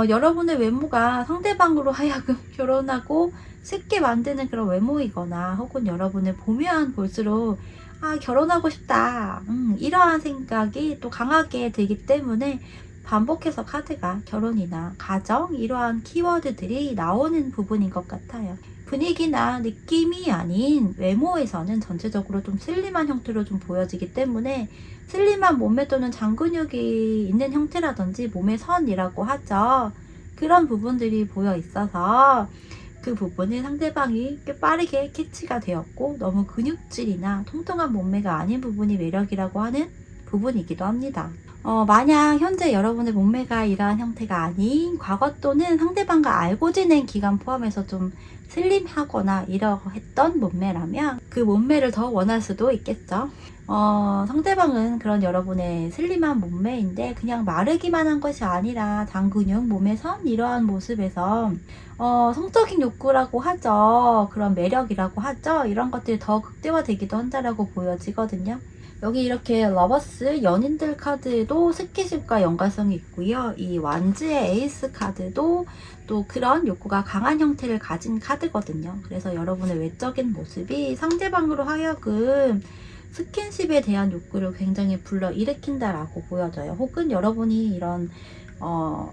여러분의 외모가 상대방으로 하여금 결혼하고 쉽게 만드는 그런 외모이거나, 혹은 여러분을 보면 볼수록 결혼하고 싶다, 이러한 생각이 또 강하게 들기 때문에 반복해서 카드가 결혼이나 가정, 이러한 키워드들이 나오는 부분인 것 같아요. 분위기나 느낌이 아닌 외모에서는 전체적으로 좀 슬림한 형태로 좀 보여지기 때문에, 슬림한 몸매 또는 장근육이 있는 형태라든지 몸의 선이라고 하죠. 그런 부분들이 보여 있어서 그 부분은 상대방이 꽤 빠르게 캐치가 되었고, 너무 근육질이나 통통한 몸매가 아닌 부분이 매력이라고 하는 부분이기도 합니다. 만약 현재 여러분의 몸매가 이러한 형태가 아닌 과거 또는 상대방과 알고 지낸 기간 포함해서 좀 슬림하거나 이러했던 몸매라면 그 몸매를 더 원할 수도 있겠죠. 상대방은 그런 여러분의 슬림한 몸매인데 그냥 마르기만 한 것이 아니라 장근육, 몸의 선, 이러한 모습에서 성적인 욕구라고 하죠. 그런 매력이라고 하죠. 이런 것들이 더 극대화되기도 한다라고 보여지거든요. 여기 이렇게 러버스, 연인들 카드에도 스킨십과 연관성이 있고요. 이 완즈의 에이스 카드도 또 그런 욕구가 강한 형태를 가진 카드거든요. 그래서 여러분의 외적인 모습이 상대방으로 하여금 스킨십에 대한 욕구를 굉장히 불러일으킨다라고 보여져요. 혹은 여러분이 이런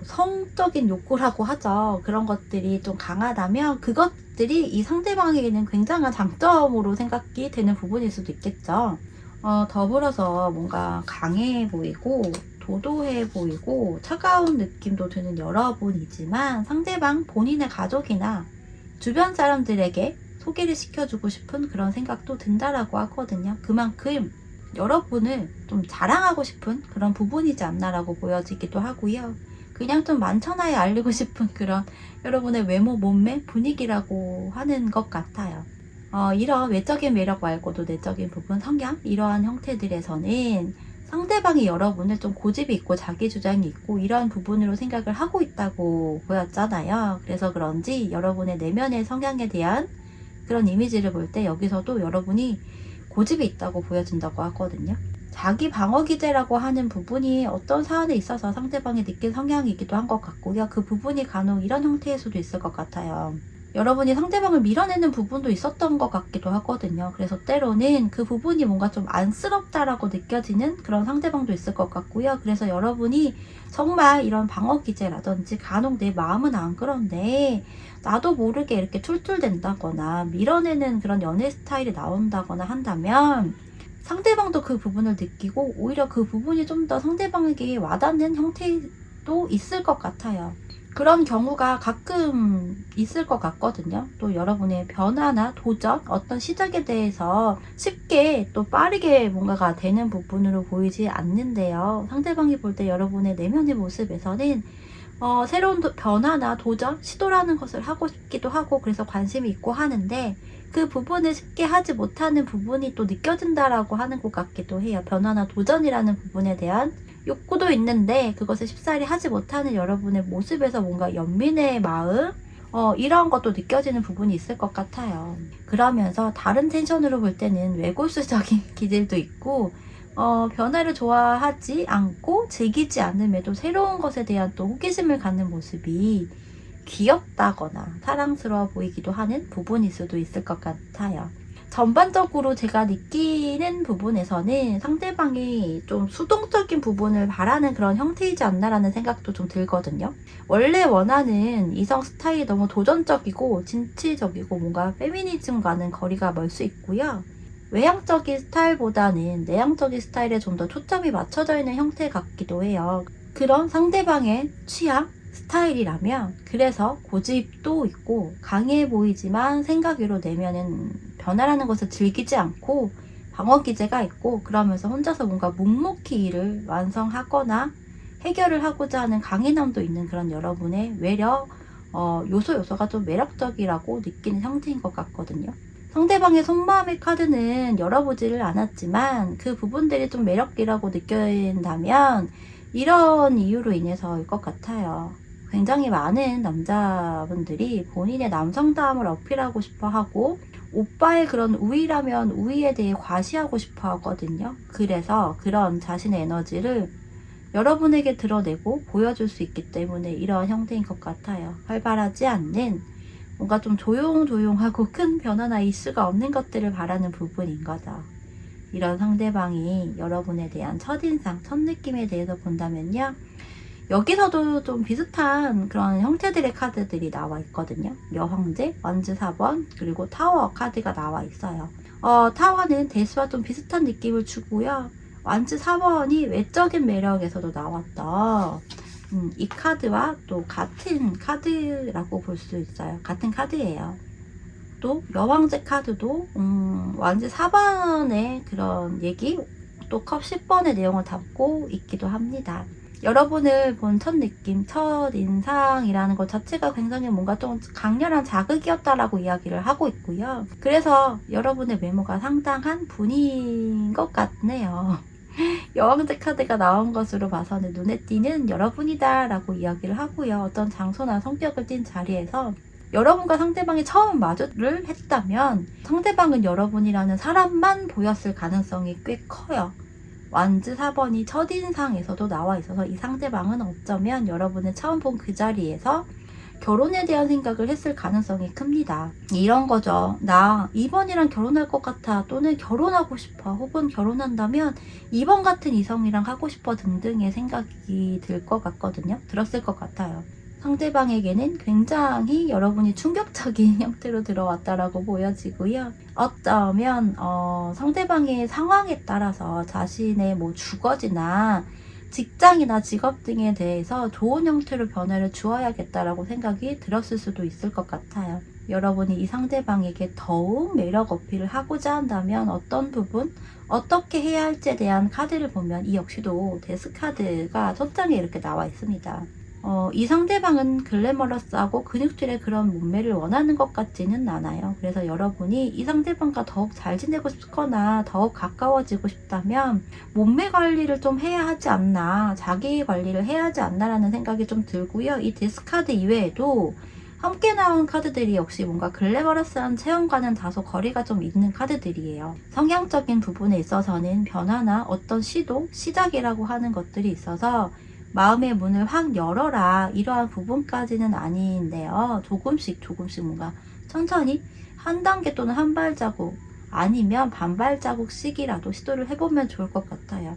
성적인 욕구라고 하죠. 그런 것들이 좀 강하다면 그것들이 이 상대방에게는 굉장한 장점으로 생각이 되는 부분일 수도 있겠죠. 더불어서 뭔가 강해 보이고 도도해 보이고 차가운 느낌도 드는 여러분이지만, 상대방 본인의 가족이나 주변 사람들에게 소개를 시켜주고 싶은 그런 생각도 든다라고 하거든요. 그만큼 여러분을 좀 자랑하고 싶은 그런 부분이지 않나라고 보여지기도 하고요. 그냥 좀 만천하에 알리고 싶은 그런 여러분의 외모, 몸매, 분위기라고 하는 것 같아요. 이런 외적인 매력 말고도 내적인 부분, 성향, 이러한 형태들에서는 상대방이 여러분을 좀 고집이 있고 자기 주장이 있고 이러한 부분으로 생각을 하고 있다고 보였잖아요. 그래서 그런지 여러분의 내면의 성향에 대한 그런 이미지를 볼 때 여기서도 여러분이 고집이 있다고 보여진다고 하거든요. 자기 방어 기제라고 하는 부분이 어떤 사안에 있어서 상대방이 느낀 성향이기도 한 것 같고요. 그 부분이 간혹 이런 형태일 수도 있을 것 같아요. 여러분이 상대방을 밀어내는 부분도 있었던 것 같기도 하거든요. 그래서 때로는 그 부분이 뭔가 좀 안쓰럽다라고 느껴지는 그런 상대방도 있을 것 같고요. 그래서 여러분이 정말 이런 방어 기제라든지 간혹 내 마음은 안 그런데 나도 모르게 이렇게 툴툴댄다거나 밀어내는 그런 연애 스타일이 나온다거나 한다면, 상대방도 그 부분을 느끼고 오히려 그 부분이 좀 더 상대방에게 와닿는 형태도 있을 것 같아요. 그런 경우가 가끔 있을 것 같거든요. 또 여러분의 변화나 도전, 어떤 시작에 대해서 쉽게 또 빠르게 뭔가가 되는 부분으로 보이지 않는데요. 상대방이 볼 때 여러분의 내면의 모습에서는 새로운 변화나 도전, 시도라는 것을 하고 싶기도 하고 그래서 관심이 있고 하는데, 그 부분을 쉽게 하지 못하는 부분이 또 느껴진다라고 하는 것 같기도 해요. 변화나 도전이라는 부분에 대한 욕구도 있는데 그것을 쉽사리 하지 못하는 여러분의 모습에서 뭔가 연민의 마음, 이런 것도 느껴지는 부분이 있을 것 같아요. 그러면서 다른 텐션으로 볼 때는 외골수적인 기질도 있고, 변화를 좋아하지 않고 즐기지 않음에도 새로운 것에 대한 또 호기심을 갖는 모습이 귀엽다거나 사랑스러워 보이기도 하는 부분일 수도 있을 것 같아요. 전반적으로 제가 느끼는 부분에서는 상대방이 좀 수동적인 부분을 바라는 그런 형태이지 않나라는 생각도 좀 들거든요. 원래 원하는 이성 스타일이 너무 도전적이고 진취적이고 뭔가 페미니즘과는 거리가 멀 수 있고요. 외향적인 스타일보다는 내향적인 스타일에 좀 더 초점이 맞춰져 있는 형태 같기도 해요. 그런 상대방의 취향, 스타일이라면, 그래서 고집도 있고 강해 보이지만 생각 외로 내면은 변화라는 것을 즐기지 않고 방어 기제가 있고, 그러면서 혼자서 뭔가 묵묵히 일을 완성하거나 해결을 하고자 하는 강인함도 있는 그런 여러분의 외력, 요소가 좀 매력적이라고 느끼는 형태인 것 같거든요. 상대방의 속마음의 카드는 열어보지를 않았지만 그 부분들이 좀 매력이라고 느껴진다면 이런 이유로 인해서일 것 같아요. 굉장히 많은 남자분들이 본인의 남성다움을 어필하고 싶어 하고 오빠의 그런 우위라면 우위에 대해 과시하고 싶어 하거든요. 그래서 그런 자신의 에너지를 여러분에게 드러내고 보여줄 수 있기 때문에 이런 형태인 것 같아요. 활발하지 않는 뭔가 좀 조용조용하고 큰 변화나 이슈가 없는 것들을 바라는 부분인 거죠. 이런 상대방이 여러분에 대한 첫인상, 첫 느낌에 대해서 본다면요. 여기서도 좀 비슷한 그런 형태들의 카드들이 나와 있거든요. 여황제, 완즈 4번, 그리고 타워 카드가 나와 있어요. 타워는 대수와 좀 비슷한 느낌을 주고요. 완즈 4번이 외적인 매력에서도 나왔던 이 카드와 또 같은 카드라고 볼 수 있어요. 같은 카드예요. 또 여왕제 카드도 완즈 4번의 그런 얘기, 또 컵 10번의 내용을 담고 있기도 합니다. 여러분을 본 첫 느낌, 첫 인상이라는 것 자체가 굉장히 뭔가 좀 강렬한 자극이었다라고 이야기를 하고 있고요. 그래서 여러분의 외모가 상당한 분인 것 같네요. 여왕제 카드가 나온 것으로 봐서는 눈에 띄는 여러분이다 라고 이야기를 하고요. 어떤 장소나 성격을 띈 자리에서 여러분과 상대방이 처음 마주를 했다면 상대방은 여러분이라는 사람만 보였을 가능성이 꽤 커요. 완즈 4번이 첫인상에서도 나와 있어서 이 상대방은 어쩌면 여러분을 처음 본 그 자리에서 결혼에 대한 생각을 했을 가능성이 큽니다. 이런 거죠. 나 2번이랑 결혼할 것 같아, 또는 결혼하고 싶어, 혹은 결혼한다면 2번 같은 이성이랑 하고 싶어 등등의 생각이 들 것 같거든요. 들었을 것 같아요. 상대방에게는 굉장히 여러분이 충격적인 형태로 들어왔다라고 보여지고요. 어쩌면 상대방의 상황에 따라서 자신의 뭐 주거지나 직장이나 직업 등에 대해서 좋은 형태로 변화를 주어야겠다라고 생각이 들었을 수도 있을 것 같아요. 여러분이 이 상대방에게 더욱 매력 어필을 하고자 한다면 어떤 부분, 어떻게 해야 할지에 대한 카드를 보면 이 역시도 데스 카드가 첫 장에 이렇게 나와 있습니다. 이 상대방은 글래머러스하고 근육질의 그런 몸매를 원하는 것 같지는 않아요. 그래서 여러분이 이 상대방과 더욱 잘 지내고 싶거나 더욱 가까워지고 싶다면 몸매 관리를 좀 해야 하지 않나, 자기 관리를 해야 하지 않나라는 생각이 좀 들고요. 이 데스카드 이외에도 함께 나온 카드들이 역시 뭔가 글래머러스한 체형과는 다소 거리가 좀 있는 카드들이에요. 성향적인 부분에 있어서는 변화나 어떤 시도, 시작이라고 하는 것들이 있어서 마음의 문을 확 열어라, 이러한 부분까지는 아닌데요. 조금씩 뭔가 천천히 한 단계 또는 한 발자국, 아니면 반 발자국씩이라도 시도를 해보면 좋을 것 같아요.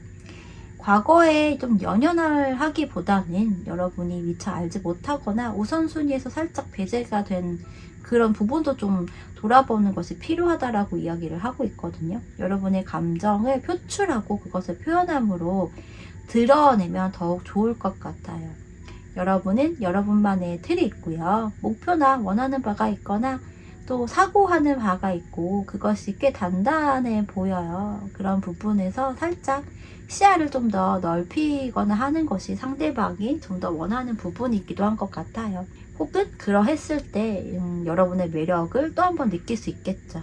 과거에 좀 연연을 하기보다는 여러분이 미처 알지 못하거나 우선순위에서 살짝 배제가 된 그런 부분도 좀 돌아보는 것이 필요하다라고 이야기를 하고 있거든요. 여러분의 감정을 표출하고 그것을 표현함으로 드러내면 더욱 좋을 것 같아요. 여러분은 여러분만의 틀이 있고요. 목표나 원하는 바가 있거나 또 사고하는 바가 있고 그것이 꽤 단단해 보여요. 그런 부분에서 살짝 시야를 좀 더 넓히거나 하는 것이 상대방이 좀 더 원하는 부분이기도 한 것 같아요. 혹은 그러했을 때 여러분의 매력을 또 한 번 느낄 수 있겠죠.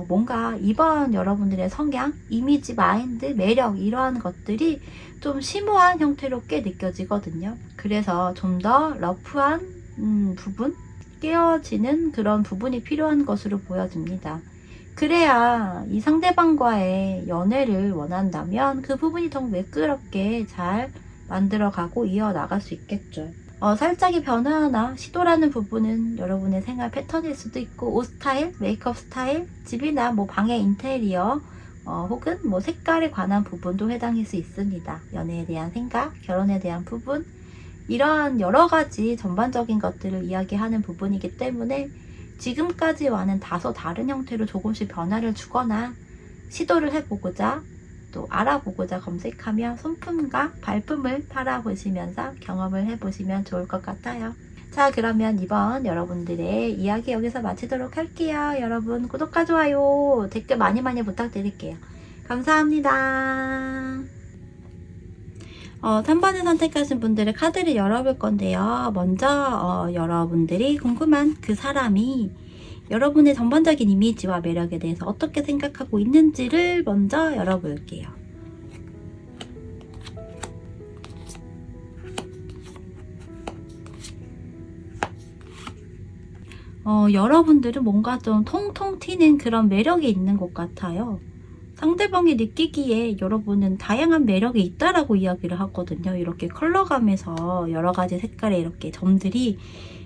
뭔가 이번 여러분들의 성향, 이미지, 마인드, 매력, 이러한 것들이 좀 심오한 형태로 꽤 느껴지거든요. 그래서 좀 더 러프한 부분, 깨어지는 그런 부분이 필요한 것으로 보여집니다. 그래야 이 상대방과의 연애를 원한다면 그 부분이 더 매끄럽게 잘 만들어가고 이어나갈 수 있겠죠. 살짝의 변화나 시도라는 부분은 여러분의 생활 패턴일 수도 있고, 옷 스타일, 메이크업 스타일, 집이나 뭐 방의 인테리어, 혹은 뭐 색깔에 관한 부분도 해당일 수 있습니다. 연애에 대한 생각, 결혼에 대한 부분, 이러한 여러 가지 전반적인 것들을 이야기하는 부분이기 때문에 지금까지와는 다소 다른 형태로 조금씩 변화를 주거나 시도를 해보고자, 또 알아보고자 검색하며 손품과 발품을 팔아보시면서 경험을 해보시면 좋을 것 같아요. 자, 그러면 이번 여러분들의 이야기 여기서 마치도록 할게요. 여러분 구독과 좋아요, 댓글 많이 부탁드릴게요. 감사합니다. 3번을 선택하신 분들의 카드를 열어볼 건데요. 먼저 여러분들이 궁금한 그 사람이 여러분의 전반적인 이미지와 매력에 대해서 어떻게 생각하고 있는지를 먼저 열어볼게요. 여러분들은 뭔가 좀 통통 튀는 그런 매력이 있는 것 같아요. 상대방이 느끼기에 여러분은 다양한 매력이 있다라고 이야기를 하거든요. 이렇게 컬러감에서 여러 가지 색깔의 이렇게 점들이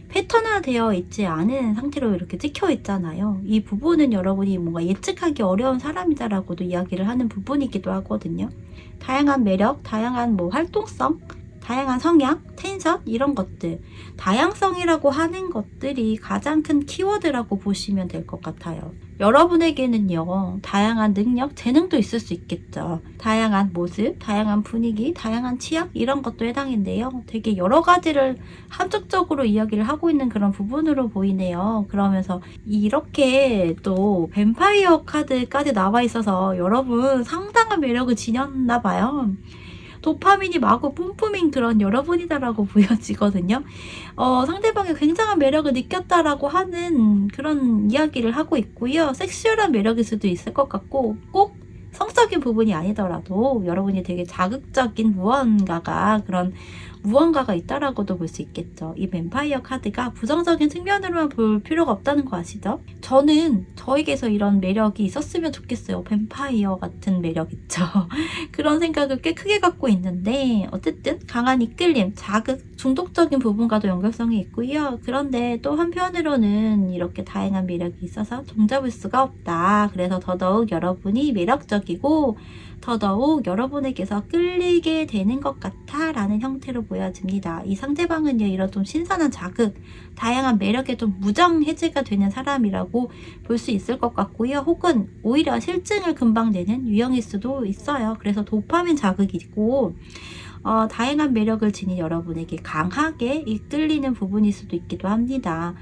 패턴화되어 있지 않은 상태로 이렇게 찍혀 있잖아요. 이 부분은 여러분이 뭔가 예측하기 어려운 사람이다라고도 이야기를 하는 부분이기도 하거든요. 다양한 매력, 다양한 뭐 활동성, 다양한 성향, 텐션 이런 것들, 다양성이라고 하는 것들이 가장 큰 키워드라고 보시면 될 것 같아요. 여러분에게는요, 다양한 능력, 재능도 있을 수 있겠죠. 다양한 모습, 다양한 분위기, 다양한 취향 이런 것도 해당인데요. 되게 여러 가지를 함축적으로 이야기를 하고 있는 그런 부분으로 보이네요. 그러면서 이렇게 또 뱀파이어 카드까지 나와 있어서 여러분 상당한 매력을 지녔나 봐요. 도파민이 마구 뿜뿜인 그런 여러분이다라고 보여지거든요. 상대방의 굉장한 매력을 느꼈다라고 하는 그런 이야기를 하고 있고요. 섹슈얼한 매력일 수도 있을 것 같고 꼭 성적인 부분이 아니더라도 여러분이 되게 자극적인 무언가가 있다라고도 볼 수 있겠죠. 이 뱀파이어 카드가 부정적인 측면으로만 볼 필요가 없다는 거 아시죠? 저는 저에게서 이런 매력이 있었으면 좋겠어요. 뱀파이어 같은 매력 있죠. 그런 생각을 꽤 크게 갖고 있는데 어쨌든 강한 이끌림, 자극, 중독적인 부분과도 연결성이 있고요. 그런데 또 한편으로는 이렇게 다양한 매력이 있어서 종잡을 수가 없다. 그래서 더더욱 여러분이 매력적이고 더더욱 여러분에게서 끌리게 되는 것 같아 라는 형태로 보여집니다. 이 상대방은요, 이런 좀 신선한 자극, 다양한 매력에 좀 무정해제가 되는 사람이라고 볼 수 있을 것 같고요. 혹은 오히려 실증을 금방 내는 유형일 수도 있어요. 그래서 도파민 자극이고 다양한 매력을 지닌 여러분에게 강하게 이끌리는 부분일 수도 있기도 합니다.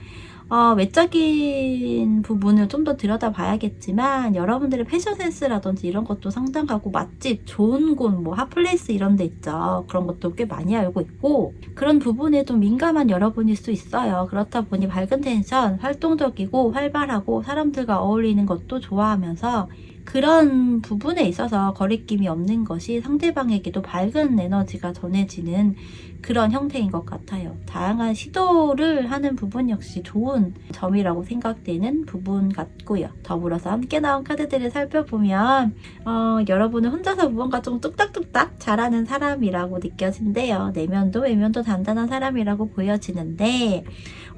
외적인 부분을 좀 더 들여다봐야겠지만 여러분들의 패션 센스라든지 이런 것도 상당하고 맛집, 좋은 곳, 뭐 핫플레이스 이런 데 있죠. 그런 것도 꽤 많이 알고 있고 그런 부분에 좀 민감한 여러분일 수 있어요. 그렇다 보니 밝은 텐션, 활동적이고 활발하고 사람들과 어울리는 것도 좋아하면서 그런 부분에 있어서 거리낌이 없는 것이 상대방에게도 밝은 에너지가 전해지는 그런 형태인 것 같아요. 다양한 시도를 하는 부분 역시 좋은 점이라고 생각되는 부분 같고요. 더불어서 함께 나온 카드들을 살펴보면 여러분은 혼자서 무언가 좀 뚝딱뚝딱 잘하는 사람이라고 느껴진대요. 내면도 외면도 단단한 사람이라고 보여지는데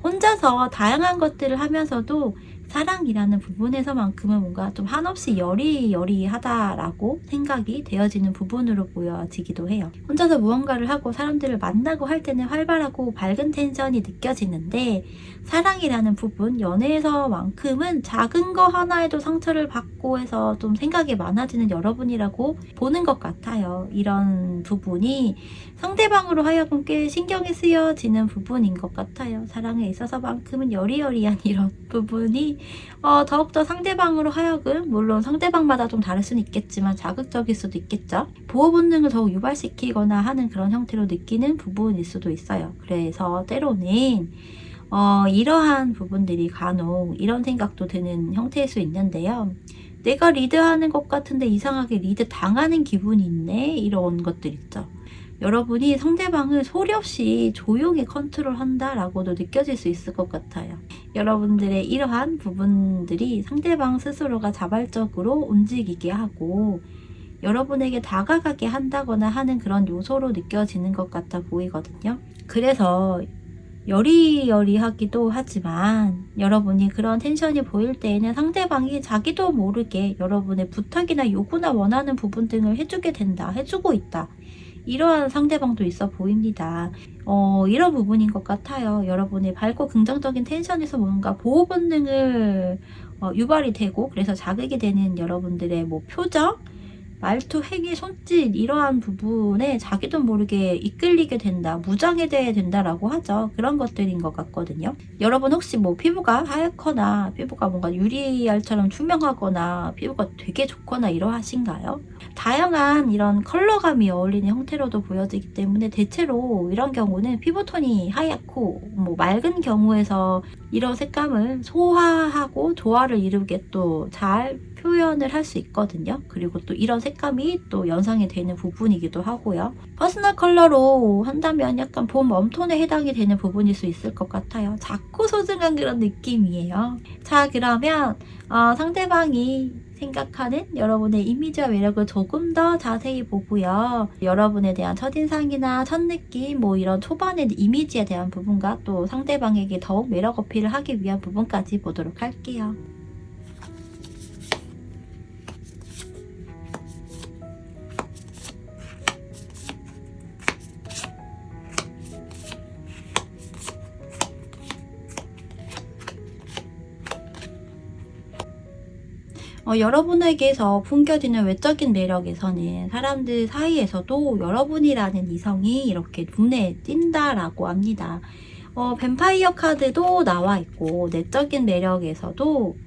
혼자서 다양한 것들을 하면서도 사랑이라는 부분에서만큼은 뭔가 좀 한없이 여리여리하다라고 생각이 되어지는 부분으로 보여지기도 해요. 혼자서 무언가를 하고 사람들을 만나고 할 때는 활발하고 밝은 텐션이 느껴지는데 사랑이라는 부분, 연애에서만큼은 작은 거 하나에도 상처를 받고 해서 좀 생각이 많아지는 여러분이라고 보는 것 같아요. 이런 부분이 상대방으로 하여금 꽤 신경이 쓰여지는 부분인 것 같아요. 사랑에 있어서만큼은 여리여리한 이런 부분이 더욱더 상대방으로 하여금 물론 상대방마다 좀 다를 수는 있겠지만 자극적일 수도 있겠죠. 보호 본능을 더욱 유발시키거나 하는 그런 형태로 느끼는 부분일 수도 있어요. 그래서 때로는 이러한 부분들이 간혹 이런 생각도 드는 형태일 수 있는데요. 내가 리드하는 것 같은데 이상하게 리드 당하는 기분이 있네 이런 것들 있죠. 여러분이 상대방을 소리 없이 조용히 컨트롤한다라고도 느껴질 수 있을 것 같아요. 여러분들의 이러한 부분들이 상대방 스스로가 자발적으로 움직이게 하고 여러분에게 다가가게 한다거나 하는 그런 요소로 느껴지는 것 같아 보이거든요. 그래서 여리여리하기도 하지만 여러분이 그런 텐션이 보일 때에는 상대방이 자기도 모르게 여러분의 부탁이나 요구나 원하는 부분 등을 해주게 된다, 해주고 있다. 이러한 상대방도 있어 보입니다. 이런 부분인 것 같아요. 여러분의 밝고 긍정적인 텐션에서 뭔가 보호 본능을 유발이 되고 그래서 자극이 되는 여러분들의 뭐 표정, 말투, 행위, 손짓 이러한 부분에 자기도 모르게 이끌리게 된다, 무장해돼야 된다라고 하죠. 그런 것들인 것 같거든요. 여러분 혹시 뭐 피부가 하얗거나 피부가 뭔가 유리알처럼 투명하거나 피부가 되게 좋거나 이러하신가요? 다양한 이런 컬러감이 어울리는 형태로도 보여지기 때문에 대체로 이런 경우는 피부톤이 하얗고 뭐 맑은 경우에서 이런 색감을 소화하고 조화를 이루게 또 잘 표현을 할 수 있거든요. 그리고 또 이런 색감이 또 연상이 되는 부분이기도 하고요. 퍼스널 컬러로 한다면 약간 봄 웜톤에 해당이 되는 부분일 수 있을 것 같아요. 작고 소중한 그런 느낌이에요. 자, 그러면 상대방이 생각하는 여러분의 이미지와 매력을 조금 더 자세히 보고요. 여러분에 대한 첫인상이나 첫느낌, 뭐 이런 초반의 이미지에 대한 부분과 또 상대방에게 더욱 매력 어필을 하기 위한 부분까지 보도록 할게요. 여러분에게서 풍겨지는 외적인 매력에서는 사람들 사이에서도 여러분이라는 이성이 이렇게 눈에 띈다라고 합니다. 뱀파이어 카드도 나와 있고 내적인 매력에서도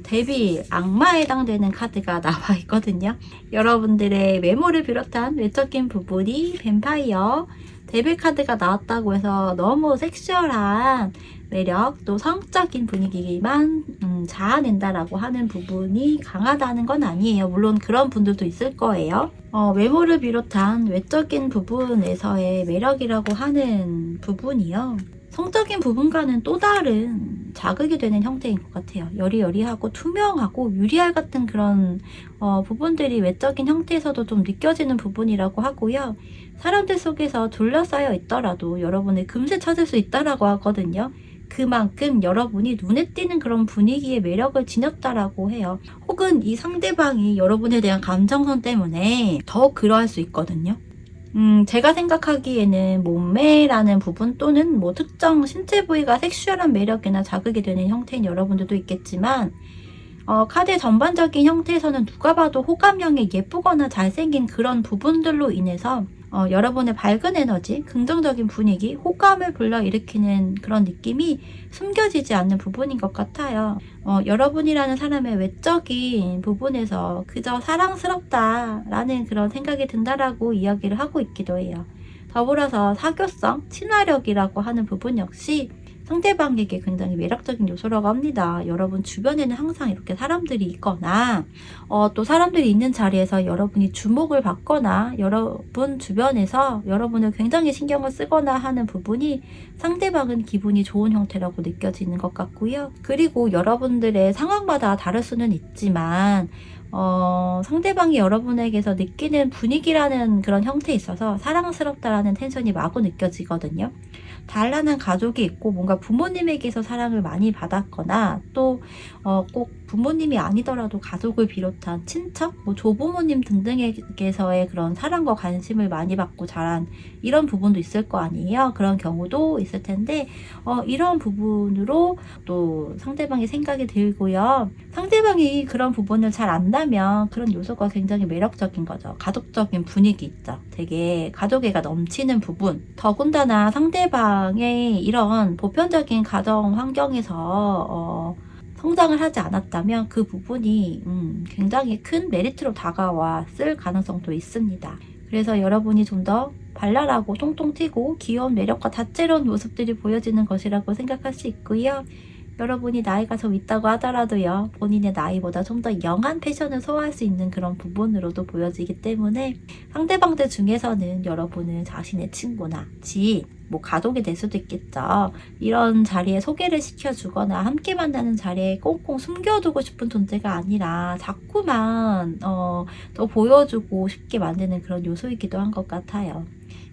데빌, 악마에 해당되는 카드가 나와 있거든요. 여러분들의 외모를 비롯한 외적인 부분이 뱀파이어, 데빌 카드가 나왔다고 해서 너무 섹슈얼한 매력, 또 성적인 분위기만 자아낸다라고 하는 부분이 강하다는 건 아니에요. 물론 그런 분들도 있을 거예요. 외모를 비롯한 외적인 부분에서의 매력이라고 하는 부분이요. 성적인 부분과는 또 다른 자극이 되는 형태인 것 같아요. 여리여리하고 투명하고 유리알 같은 그런 부분들이 외적인 형태에서도 좀 느껴지는 부분이라고 하고요. 사람들 속에서 둘러싸여 있더라도 여러분을 금세 찾을 수 있다라고 하거든요. 그만큼 여러분이 눈에 띄는 그런 분위기의 매력을 지녔다라고 해요. 혹은 이 상대방이 여러분에 대한 감정선 때문에 더 그러할 수 있거든요. 제가 생각하기에는 몸매라는 부분 또는 뭐 특정 신체 부위가 섹슈얼한 매력이나 자극이 되는 형태인 여러분들도 있겠지만 카드의 전반적인 형태에서는 누가 봐도 호감형의 예쁘거나 잘생긴 그런 부분들로 인해서 여러분의 밝은 에너지, 긍정적인 분위기, 호감을 불러일으키는 그런 느낌이 숨겨지지 않는 부분인 것 같아요. 여러분이라는 사람의 외적인 부분에서 그저 사랑스럽다라는 그런 생각이 든다라고 이야기를 하고 있기도 해요. 더불어서 사교성, 친화력이라고 하는 부분 역시 상대방에게 굉장히 매력적인 요소라고 합니다. 여러분 주변에는 항상 이렇게 사람들이 있거나 또 사람들이 있는 자리에서 여러분이 주목을 받거나 여러분 주변에서 여러분을 굉장히 신경을 쓰거나 하는 부분이 상대방은 기분이 좋은 형태라고 느껴지는 것 같고요. 그리고 여러분들의 상황마다 다를 수는 있지만 상대방이 여러분에게서 느끼는 분위기라는 그런 형태에 있어서 사랑스럽다라는 텐션이 마구 느껴지거든요. 단란한 가족이 있고 뭔가 부모님에게서 사랑을 많이 받았거나 또 꼭 부모님이 아니더라도 가족을 비롯한 친척, 뭐 조부모님 등등에게서의 그런 사랑과 관심을 많이 받고 자란 이런 부분도 있을 거 아니에요. 그런 경우도 있을 텐데 이런 부분으로 또 상대방의 생각이 들고요. 상대방이 그런 부분을 잘 안다면 그런 요소가 굉장히 매력적인 거죠. 가족적인 분위기 있죠. 되게 가족애가 넘치는 부분. 더군다나 상대방의 이런 보편적인 가정 환경에서 성장을 하지 않았다면 그 부분이 굉장히 큰 메리트로 다가왔을 가능성도 있습니다. 그래서 여러분이 좀 더 발랄하고 통통 튀고 귀여운 매력과 다채로운 모습들이 보여지는 것이라고 생각할 수 있고요. 여러분이 나이가 좀 있다고 하더라도요. 본인의 나이보다 좀 더 영한 패션을 소화할 수 있는 그런 부분으로도 보여지기 때문에 상대방들 중에서는 여러분은 자신의 친구나 지인, 뭐 가족이 될 수도 있겠죠. 이런 자리에 소개를 시켜주거나 함께 만나는 자리에 꽁꽁 숨겨두고 싶은 존재가 아니라 자꾸만 더 보여주고 싶게 만드는 그런 요소이기도 한 것 같아요.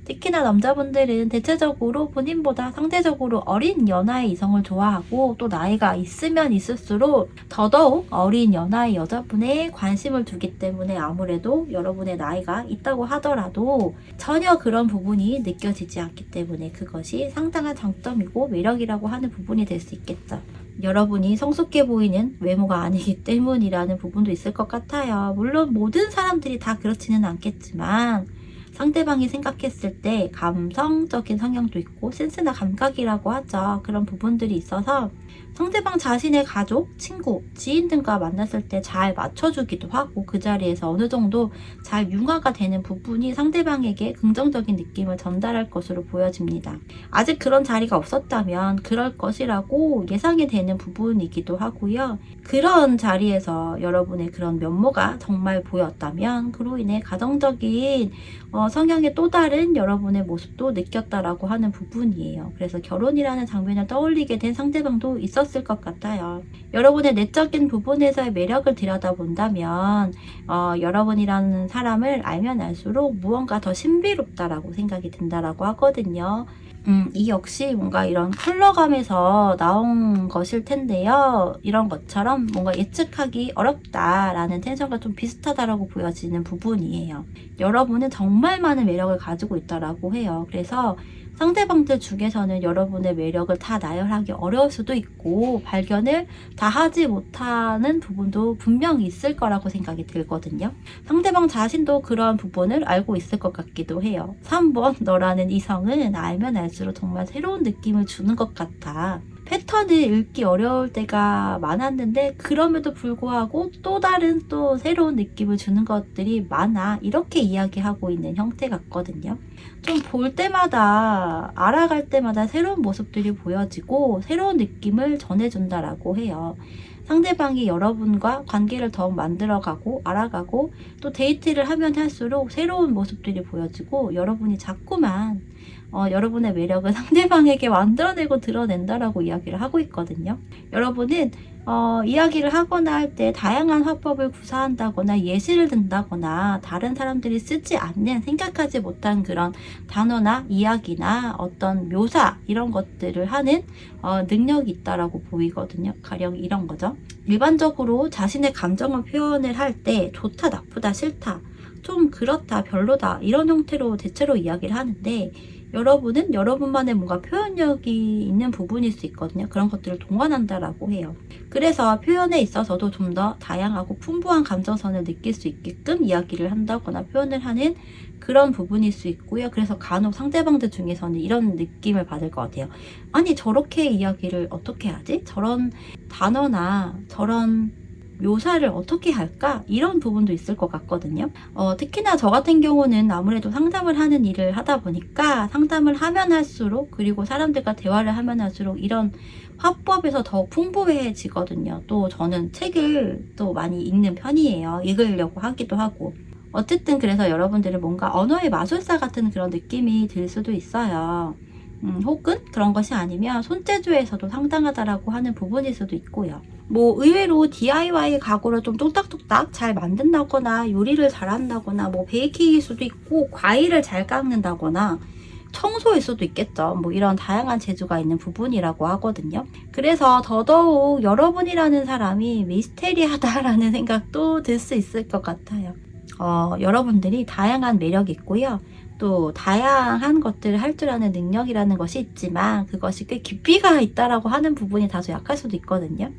특히나 남자분들은 대체적으로 본인보다 상대적으로 어린 연하의 이성을 좋아하고 또 나이가 있으면 있을수록 더더욱 어린 연하의 여자분에 관심을 두기 때문에 아무래도 여러분의 나이가 있다고 하더라도 전혀 그런 부분이 느껴지지 않기 때문에 그것이 상당한 장점이고 매력이라고 하는 부분이 될 수 있겠죠. 여러분이 성숙해 보이는 외모가 아니기 때문이라는 부분도 있을 것 같아요. 물론 모든 사람들이 다 그렇지는 않겠지만 상대방이 생각했을 때 감성적인 성향도 있고 센스나 감각이라고 하죠. 그런 부분들이 있어서 상대방 자신의 가족, 친구, 지인 등과 만났을 때 잘 맞춰주기도 하고 그 자리에서 어느 정도 잘 융화가 되는 부분이 상대방에게 긍정적인 느낌을 전달할 것으로 보여집니다. 아직 그런 자리가 없었다면 그럴 것이라고 예상이 되는 부분이기도 하고요. 그런 자리에서 여러분의 그런 면모가 정말 보였다면 그로 인해 가정적인 성향의 또 다른 여러분의 모습도 느꼈다라고 하는 부분이에요. 그래서 결혼이라는 장면을 떠올리게 된 상대방도 있었을 것 같아요. 여러분의 내적인 부분에서의 매력을 들여다본다면 여러분이라는 사람을 알면 알수록 무언가 더 신비롭다라고 생각이 든다라고 하거든요. 이 역시 뭔가 이런 컬러감에서 나온 것일 텐데요. 이런 것처럼 뭔가 예측하기 어렵다라는 텐션과 좀 비슷하다라고 보여지는 부분이에요. 여러분은 정말 많은 매력을 가지고 있다라고 해요. 그래서 상대방들 중에서는 여러분의 매력을 다 나열하기 어려울 수도 있고 발견을 다 하지 못하는 부분도 분명히 있을 거라고 생각이 들거든요. 상대방 자신도 그런 부분을 알고 있을 것 같기도 해요. 3번 너라는 이성은 알면 알수록 정말 새로운 느낌을 주는 것 같아. 패턴을 읽기 어려울 때가 많았는데 그럼에도 불구하고 또 다른 또 새로운 느낌을 주는 것들이 많아. 이렇게 이야기하고 있는 형태 같거든요. 좀 볼 때마다 알아갈 때마다 새로운 모습들이 보여지고 새로운 느낌을 전해준다라고 해요. 상대방이 여러분과 관계를 더욱 만들어가고 알아가고 또 데이트를 하면 할수록 새로운 모습들이 보여지고 여러분이 자꾸만 여러분의 매력을 상대방에게 만들어내고 드러낸다라고 이야기를 하고 있거든요. 여러분은 이야기를 하거나 할 때 다양한 화법을 구사한다거나 예시를 든다거나 다른 사람들이 쓰지 않는 생각하지 못한 그런 단어나 이야기나 어떤 묘사 이런 것들을 하는 능력이 있다라고 보이거든요. 가령 이런 거죠. 일반적으로 자신의 감정을 표현을 할 때 좋다, 나쁘다, 싫다, 좀 그렇다, 별로다 이런 형태로 대체로 이야기를 하는데 여러분은 여러분만의 뭔가 표현력이 있는 부분일 수 있거든요. 그런 것들을 동원한다라고 해요. 그래서 표현에 있어서도 좀 더 다양하고 풍부한 감정선을 느낄 수 있게끔 이야기를 한다거나 표현을 하는 그런 부분일 수 있고요. 그래서 간혹 상대방들 중에서는 이런 느낌을 받을 것 같아요. 아니 저렇게 이야기를 어떻게 하지? 저런 단어나 저런 묘사를 어떻게 할까? 이런 부분도 있을 것 같거든요. 특히나 저 같은 경우는 아무래도 상담을 하는 일을 하다 보니까 상담을 하면 할수록 그리고 사람들과 대화를 하면 할수록 이런 화법에서 더 풍부해지거든요. 또 저는 책을 또 많이 읽는 편이에요. 읽으려고 하기도 하고. 어쨌든 그래서 여러분들은 뭔가 언어의 마술사 같은 그런 느낌이 들 수도 있어요. 혹은 그런 것이 아니면 손재주에서도 상당하다라고 하는 부분일 수도 있고요. 뭐 의외로 DIY 가구를 좀 뚝딱뚝딱 잘 만든다거나 요리를 잘한다거나 뭐 베이킹일 수도 있고 과일을 잘 깎는다거나 청소일 수도 있겠죠. 뭐 이런 다양한 재주가 있는 부분이라고 하거든요. 그래서 더더욱 여러분이라는 사람이 미스테리하다라는 생각도 들 수 있을 것 같아요. 여러분들이 다양한 매력이 있고요. 또 다양한 것들을 할 줄 아는 능력이라는 것이 있지만 그것이 꽤 깊이가 있다라고 하는 부분이 다소 약할 수도 있거든요.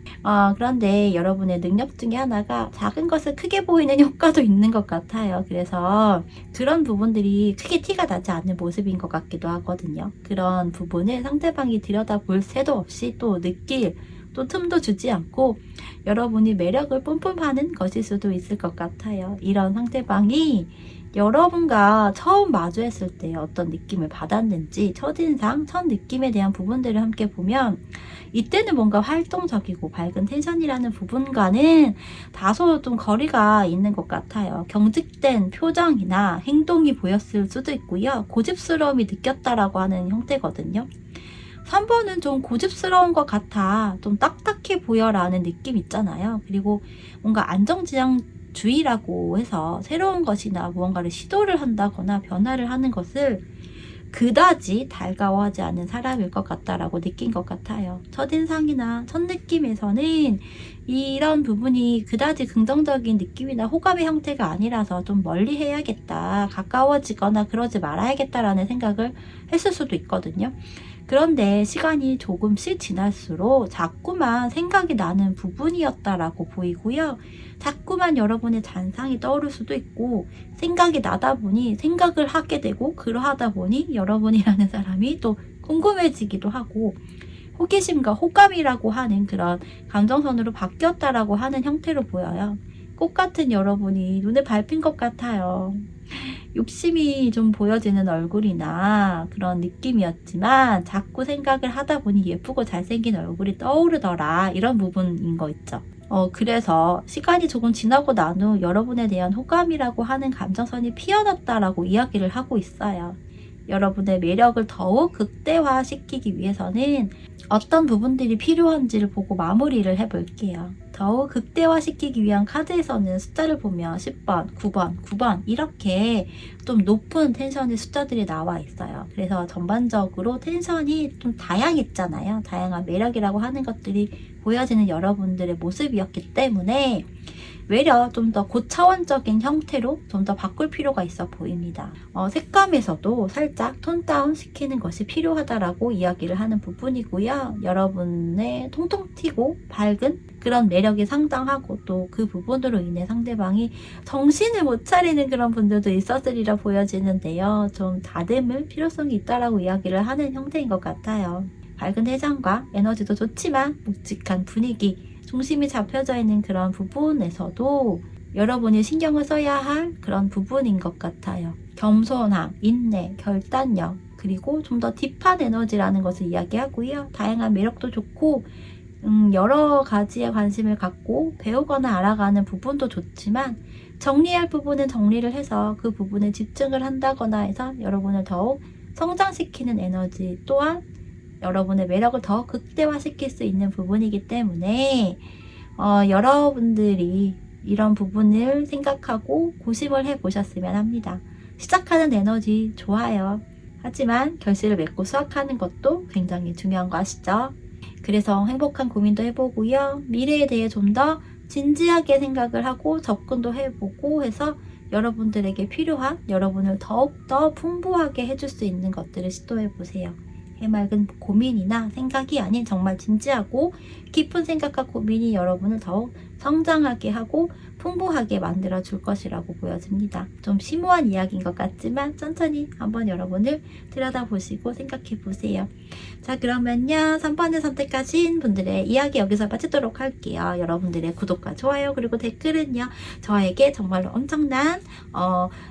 그런데 여러분의 능력 중에 하나가 작은 것을 크게 보이는 효과도 있는 것 같아요. 그래서 그런 부분들이 크게 티가 나지 않는 모습인 것 같기도 하거든요. 그런 부분을 상대방이 들여다볼 새도 없이 또 느낄 또 틈도 주지 않고 여러분이 매력을 뿜뿜하는 것일 수도 있을 것 같아요. 이런 상대방이 여러분과 처음 마주했을 때 어떤 느낌을 받았는지 첫인상, 첫 느낌에 대한 부분들을 함께 보면 이때는 뭔가 활동적이고 밝은 텐션이라는 부분과는 다소 좀 거리가 있는 것 같아요. 경직된 표정이나 행동이 보였을 수도 있고요. 고집스러움이 느꼈다라고 하는 형태거든요. 3번은 좀 고집스러운 것 같아. 좀 딱딱해 보여라는 느낌 있잖아요. 그리고 뭔가 안정지향주의라고 해서 새로운 것이나 무언가를 시도를 한다거나 변화를 하는 것을 그다지 달가워하지 않은 사람일 것 같다라고 느낀 것 같아요. 첫인상이나 첫 느낌에서는 이런 부분이 그다지 긍정적인 느낌이나 호감의 형태가 아니라서 좀 멀리 해야겠다, 가까워지거나 그러지 말아야겠다라는 생각을 했을 수도 있거든요. 그런데 시간이 조금씩 지날수록 자꾸만 생각이 나는 부분이었다라고 보이고요. 자꾸만 여러분의 잔상이 떠오를 수도 있고, 생각이 나다 보니 생각을 하게 되고, 그러하다 보니 여러분이라는 사람이 또 궁금해지기도 하고, 호기심과 호감이라고 하는 그런 감정선으로 바뀌었다라고 하는 형태로 보여요. 꽃 같은 여러분이 눈에 밟힌 것 같아요. 욕심이 좀 보여지는 얼굴이나 그런 느낌이었지만 자꾸 생각을 하다 보니 예쁘고 잘생긴 얼굴이 떠오르더라, 이런 부분인 거 있죠. 그래서 시간이 조금 지나고 난 후 여러분에 대한 호감이라고 하는 감정선이 피어났다라고 이야기를 하고 있어요. 여러분의 매력을 더욱 극대화시키기 위해서는 어떤 부분들이 필요한지를 보고 마무리를 해볼게요. 더욱 극대화시키기 위한 카드에서는 숫자를 보면 10번, 9번, 9번 이렇게 좀 높은 텐션의 숫자들이 나와 있어요. 그래서 전반적으로 텐션이 좀 다양했잖아요. 다양한 매력이라고 하는 것들이 보여지는 여러분들의 모습이었기 때문에 외려 좀 더 고차원적인 형태로 좀 더 바꿀 필요가 있어 보입니다. 색감에서도 살짝 톤 다운 시키는 것이 필요하다라고 이야기를 하는 부분이고요. 여러분의 통통 튀고 밝은 그런 매력이 상당하고 또 그 부분으로 인해 상대방이 정신을 못 차리는 그런 분들도 있었으리라 보여지는데요. 좀 다듬을 필요성이 있다라고 이야기를 하는 형태인 것 같아요. 밝은 해장과 에너지도 좋지만 묵직한 분위기, 중심이 잡혀져 있는 그런 부분에서도 여러분이 신경을 써야 할 그런 부분인 것 같아요. 겸손함, 인내, 결단력, 그리고 좀 더 딥한 에너지라는 것을 이야기하고요. 다양한 매력도 좋고 여러 가지에 관심을 갖고 배우거나 알아가는 부분도 좋지만 정리할 부분은 정리를 해서 그 부분에 집중을 한다거나 해서 여러분을 더욱 성장시키는 에너지 또한 여러분의 매력을 더 극대화시킬 수 있는 부분이기 때문에 여러분들이 이런 부분을 생각하고 고심을 해보셨으면 합니다. 시작하는 에너지 좋아요. 하지만 결실을 맺고 수확하는 것도 굉장히 중요한 거 아시죠? 그래서 행복한 고민도 해보고요. 미래에 대해 좀 더 진지하게 생각을 하고 접근도 해보고 해서 여러분들에게 필요한 여러분을 더욱더 풍부하게 해줄 수 있는 것들을 시도해보세요. 해맑은 고민이나 생각이 아닌 정말 진지하고 깊은 생각과 고민이 여러분을 더욱 성장하게 하고 풍부하게 만들어 줄 것이라고 보여집니다. 좀 심오한 이야기인 것 같지만 천천히 한번 여러분을 들여다보시고 생각해 보세요. 자, 그러면요 3번을 선택하신 분들의 이야기 여기서 마치도록 할게요. 여러분들의 구독과 좋아요 그리고 댓글은요 저에게 정말로 엄청난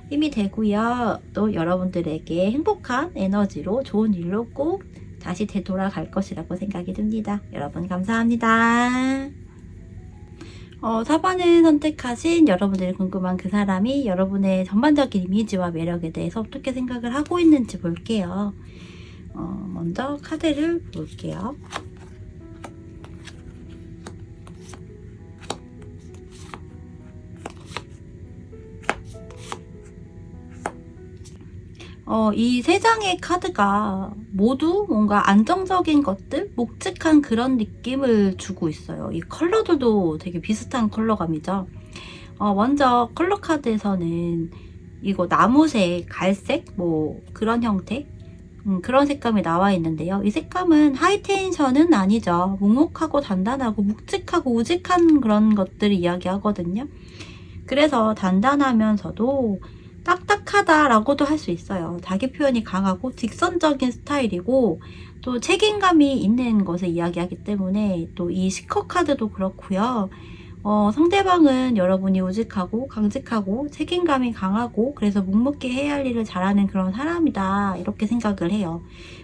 힘이 되고요. 또 여러분들에게 행복한 에너지로 좋은 일로 꼭 다시 되돌아갈 것이라고 생각이 듭니다. 여러분 감사합니다. 4번을 선택하신 여러분들이 궁금한 그 사람이 여러분의 전반적인 이미지와 매력에 대해서 어떻게 생각을 하고 있는지 볼게요. 먼저 카드를 볼게요. 이 세 장의 카드가 모두 뭔가 안정적인 것들, 묵직한 그런 느낌을 주고 있어요. 이 컬러들도 되게 비슷한 컬러감이죠. 먼저 컬러 카드에서는 이거 나무색, 갈색, 뭐 그런 형태, 그런 색감이 나와 있는데요. 이 색감은 하이텐션은 아니죠. 묵묵하고 단단하고 묵직하고 우직한 그런 것들을 이야기하거든요. 그래서 단단하면서도 딱딱하다라고도 할 수 있어요. 자기 표현이 강하고 직선적인 스타일이고 또 책임감이 있는 것을 이야기하기 때문에 또 이 시커 카드도 그렇고요. 상대방은 여러분이 우직하고 강직하고 책임감이 강하고 그래서 묵묵히 해야 할 일을 잘하는 그런 사람이다 이렇게 생각을 해요.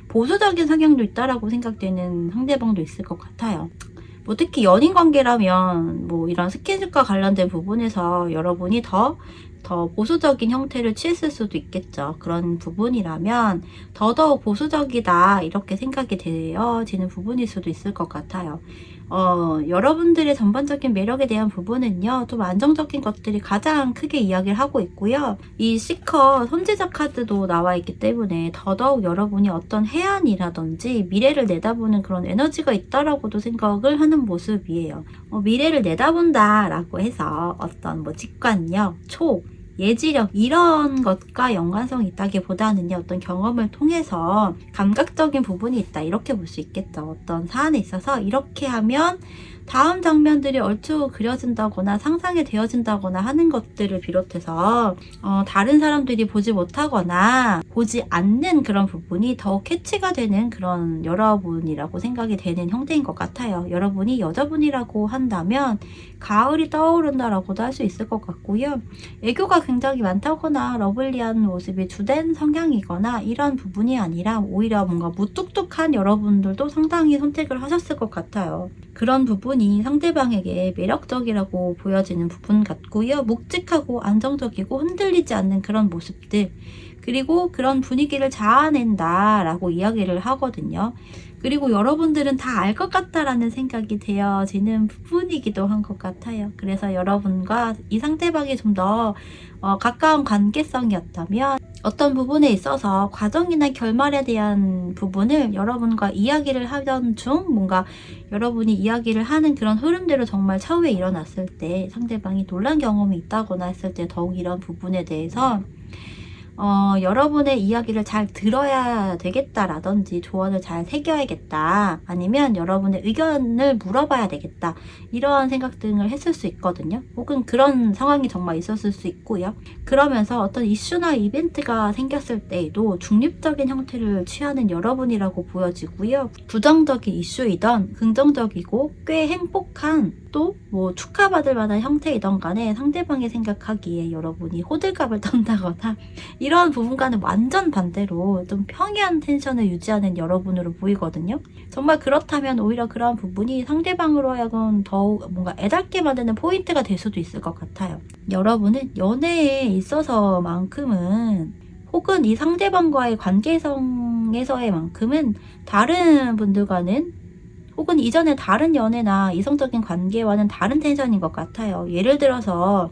보수적인 성향도 있다라고 생각되는 상대방도 있을 것 같아요. 뭐 특히 연인 관계라면 뭐 이런 스킨십과 관련된 부분에서 여러분이 더 보수적인 형태를 취했을 수도 있겠죠. 그런 부분이라면 더더욱 보수적이다 이렇게 생각이 되어지는 부분일 수도 있을 것 같아요. 여러분들의 전반적인 매력에 대한 부분은요 좀 안정적인 것들이 가장 크게 이야기를 하고 있고요. 이 시커 선지자 카드도 나와 있기 때문에 더더욱 여러분이 어떤 해안이라든지 미래를 내다보는 그런 에너지가 있다라고도 생각을 하는 모습이에요. 미래를 내다본다 라고 해서 어떤 뭐 직관력, 촉 예지력 이런 것과 연관성이 있다기보다는요, 어떤 경험을 통해서 감각적인 부분이 있다 이렇게 볼 수 있겠죠. 어떤 사안에 있어서 이렇게 하면 다음 장면들이 얼추 그려진다거나 상상이 되어진다거나 하는 것들을 비롯해서 다른 사람들이 보지 못하거나 보지 않는 그런 부분이 더 캐치가 되는 그런 여러분이라고 생각이 되는 형태인 것 같아요. 여러분이 여자분이라고 한다면 가을이 떠오른다라고도 할 수 있을 것 같고요. 애교가 굉장히 많다거나 러블리한 모습이 주된 성향이거나 이런 부분이 아니라 오히려 뭔가 무뚝뚝한 여러분들도 상당히 선택을 하셨을 것 같아요. 그런 부분이 상대방에게 매력적이라고 보여지는 부분 같고요. 묵직하고 안정적이고 흔들리지 않는 그런 모습들, 그리고 그런 분위기를 자아낸다라고 이야기를 하거든요. 그리고 여러분들은 다 알 것 같다라는 생각이 되어지는 부분이기도 한 것 같아요. 그래서 여러분과 이 상대방이 좀 더 가까운 관계성이었다면 어떤 부분에 있어서 과정이나 결말에 대한 부분을 여러분과 이야기를 하던 중 뭔가 여러분이 이야기를 하는 그런 흐름대로 정말 차후에 일어났을 때 상대방이 놀란 경험이 있다거나 했을 때 더욱 이런 부분에 대해서 여러분의 이야기를 잘 들어야 되겠다라든지 조언을 잘 새겨야겠다, 아니면 여러분의 의견을 물어봐야 되겠다, 이러한 생각 등을 했을 수 있거든요. 혹은 그런 상황이 정말 있었을 수 있고요. 그러면서 어떤 이슈나 이벤트가 생겼을 때에도 중립적인 형태를 취하는 여러분이라고 보여지고요. 부정적인 이슈이던 긍정적이고 꽤 행복한, 또 뭐 축하받을 만한 형태이던 간에 상대방이 생각하기에 여러분이 호들갑을 떤다거나 이런 부분과는 완전 반대로 좀 평이한 텐션을 유지하는 여러분으로 보이거든요. 정말 그렇다면 오히려 그런 부분이 상대방으로 하여금 더욱 뭔가 애닿게 만드는 포인트가 될 수도 있을 것 같아요. 여러분은 연애에 있어서만큼은, 혹은 이 상대방과의 관계성에서의 만큼은 다른 분들과는, 혹은 이전에 다른 연애나 이성적인 관계와는 다른 텐션인 것 같아요. 예를 들어서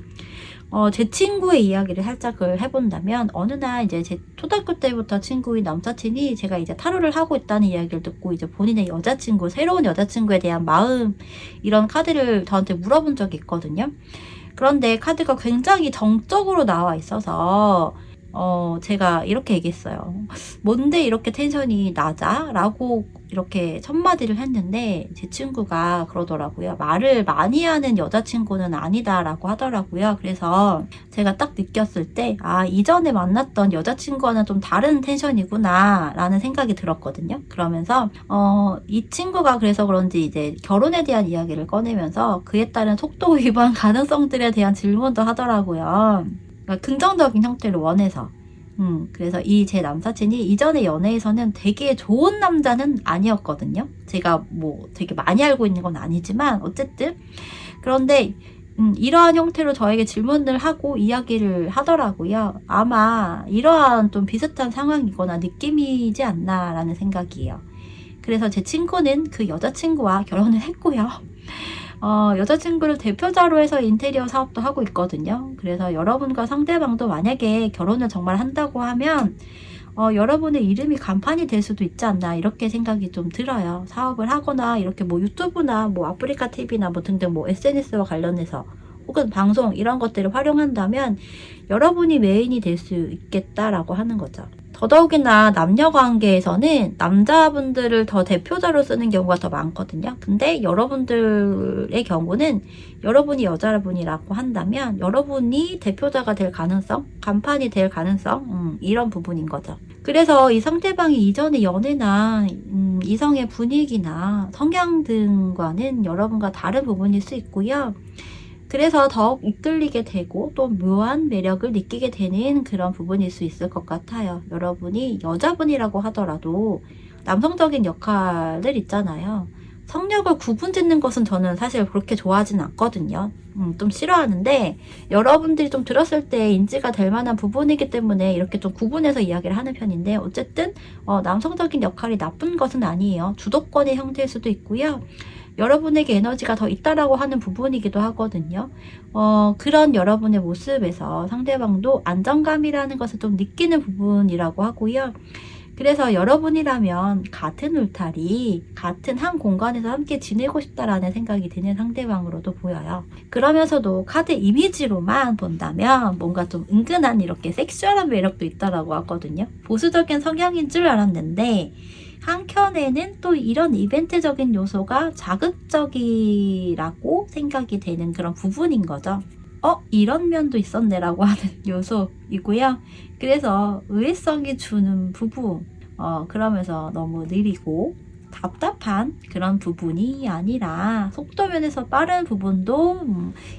제 친구의 이야기를 살짝을 해본다면, 어느 날 이제 제 초등학교 때부터 친구인 남사친이 제가 이제 타로를 하고 있다는 이야기를 듣고 이제 본인의 여자친구, 새로운 여자친구에 대한 마음, 이런 카드를 저한테 물어본 적이 있거든요. 그런데 카드가 굉장히 정적으로 나와 있어서 제가 이렇게 얘기했어요. 뭔데 이렇게 텐션이 낮아? 라고 이렇게 첫마디를 했는데 제 친구가 그러더라고요. 말을 많이 하는 여자친구는 아니다라고 하더라고요. 그래서 제가 딱 느꼈을 때, 이전에 만났던 여자친구와는 좀 다른 텐션이구나 라는 생각이 들었거든요. 그러면서 이 친구가 그래서 그런지 이제 결혼에 대한 이야기를 꺼내면서 그에 따른 속도 위반 가능성들에 대한 질문도 하더라고요. 그러니까 긍정적인 형태를 원해서. 그래서 이 제 남사친이 이전의 연애에서는 되게 좋은 남자는 아니었거든요. 제가 뭐 되게 많이 알고 있는 건 아니지만 어쨌든. 그런데 이러한 형태로 저에게 질문을 하고 이야기를 하더라고요. 아마 이러한 좀 비슷한 상황이거나 느낌이지 않나라는 생각이에요. 그래서 제 친구는 그 여자친구와 결혼을 했고요. 여자친구를 대표자로 해서 인테리어 사업도 하고 있거든요. 그래서 여러분과 상대방도 만약에 결혼을 정말 한다고 하면 여러분의 이름이 간판이 될 수도 있지 않나, 이렇게 생각이 좀 들어요. 사업을 하거나 이렇게 뭐 유튜브나 뭐 아프리카 TV나 뭐 등등 뭐 SNS와 관련해서 혹은 방송 이런 것들을 활용한다면 여러분이 메인이 될 수 있겠다라고 하는 거죠. 더더욱이나 남녀 관계에서는 남자분들을 더 대표자로 쓰는 경우가 더 많거든요. 근데 여러분들의 경우는 여러분이 여자분이라고 한다면 여러분이 대표자가 될 가능성, 간판이 될 가능성, 이런 부분인 거죠. 그래서 이 상대방이 이전의 연애나 이성의 분위기나 성향 등과는 여러분과 다른 부분일 수 있고요. 그래서 더욱 이끌리게 되고 또 묘한 매력을 느끼게 되는 그런 부분일 수 있을 것 같아요. 여러분이 여자분이라고 하더라도 남성적인 역할들 있잖아요. 성역을 구분짓는 것은 저는 사실 그렇게 좋아하진 않거든요. 좀 싫어하는데 여러분들이 좀 들었을 때 인지가 될 만한 부분이기 때문에 이렇게 좀 구분해서 이야기를 하는 편인데, 어쨌든 남성적인 역할이 나쁜 것은 아니에요. 주도권의 형태일 수도 있고요. 여러분에게 에너지가 더 있다라고 하는 부분이기도 하거든요. 그런 여러분의 모습에서 상대방도 안정감이라는 것을 좀 느끼는 부분이라고 하고요. 그래서 여러분이라면 같은 울타리, 같은 한 공간에서 함께 지내고 싶다라는 생각이 드는 상대방으로도 보여요. 그러면서도 카드 이미지로만 본다면 뭔가 좀 은근한 이렇게 섹슈얼한 매력도 있다라고 하거든요. 보수적인 성향인 줄 알았는데 한켠에는 또 이런 이벤트적인 요소가 자극적이라고 생각이 되는 그런 부분인 거죠. 이런 면도 있었네라고 하는 요소이고요. 그래서 의외성이 주는 부분, 그러면서 너무 느리고 답답한 그런 부분이 아니라 속도면에서 빠른 부분도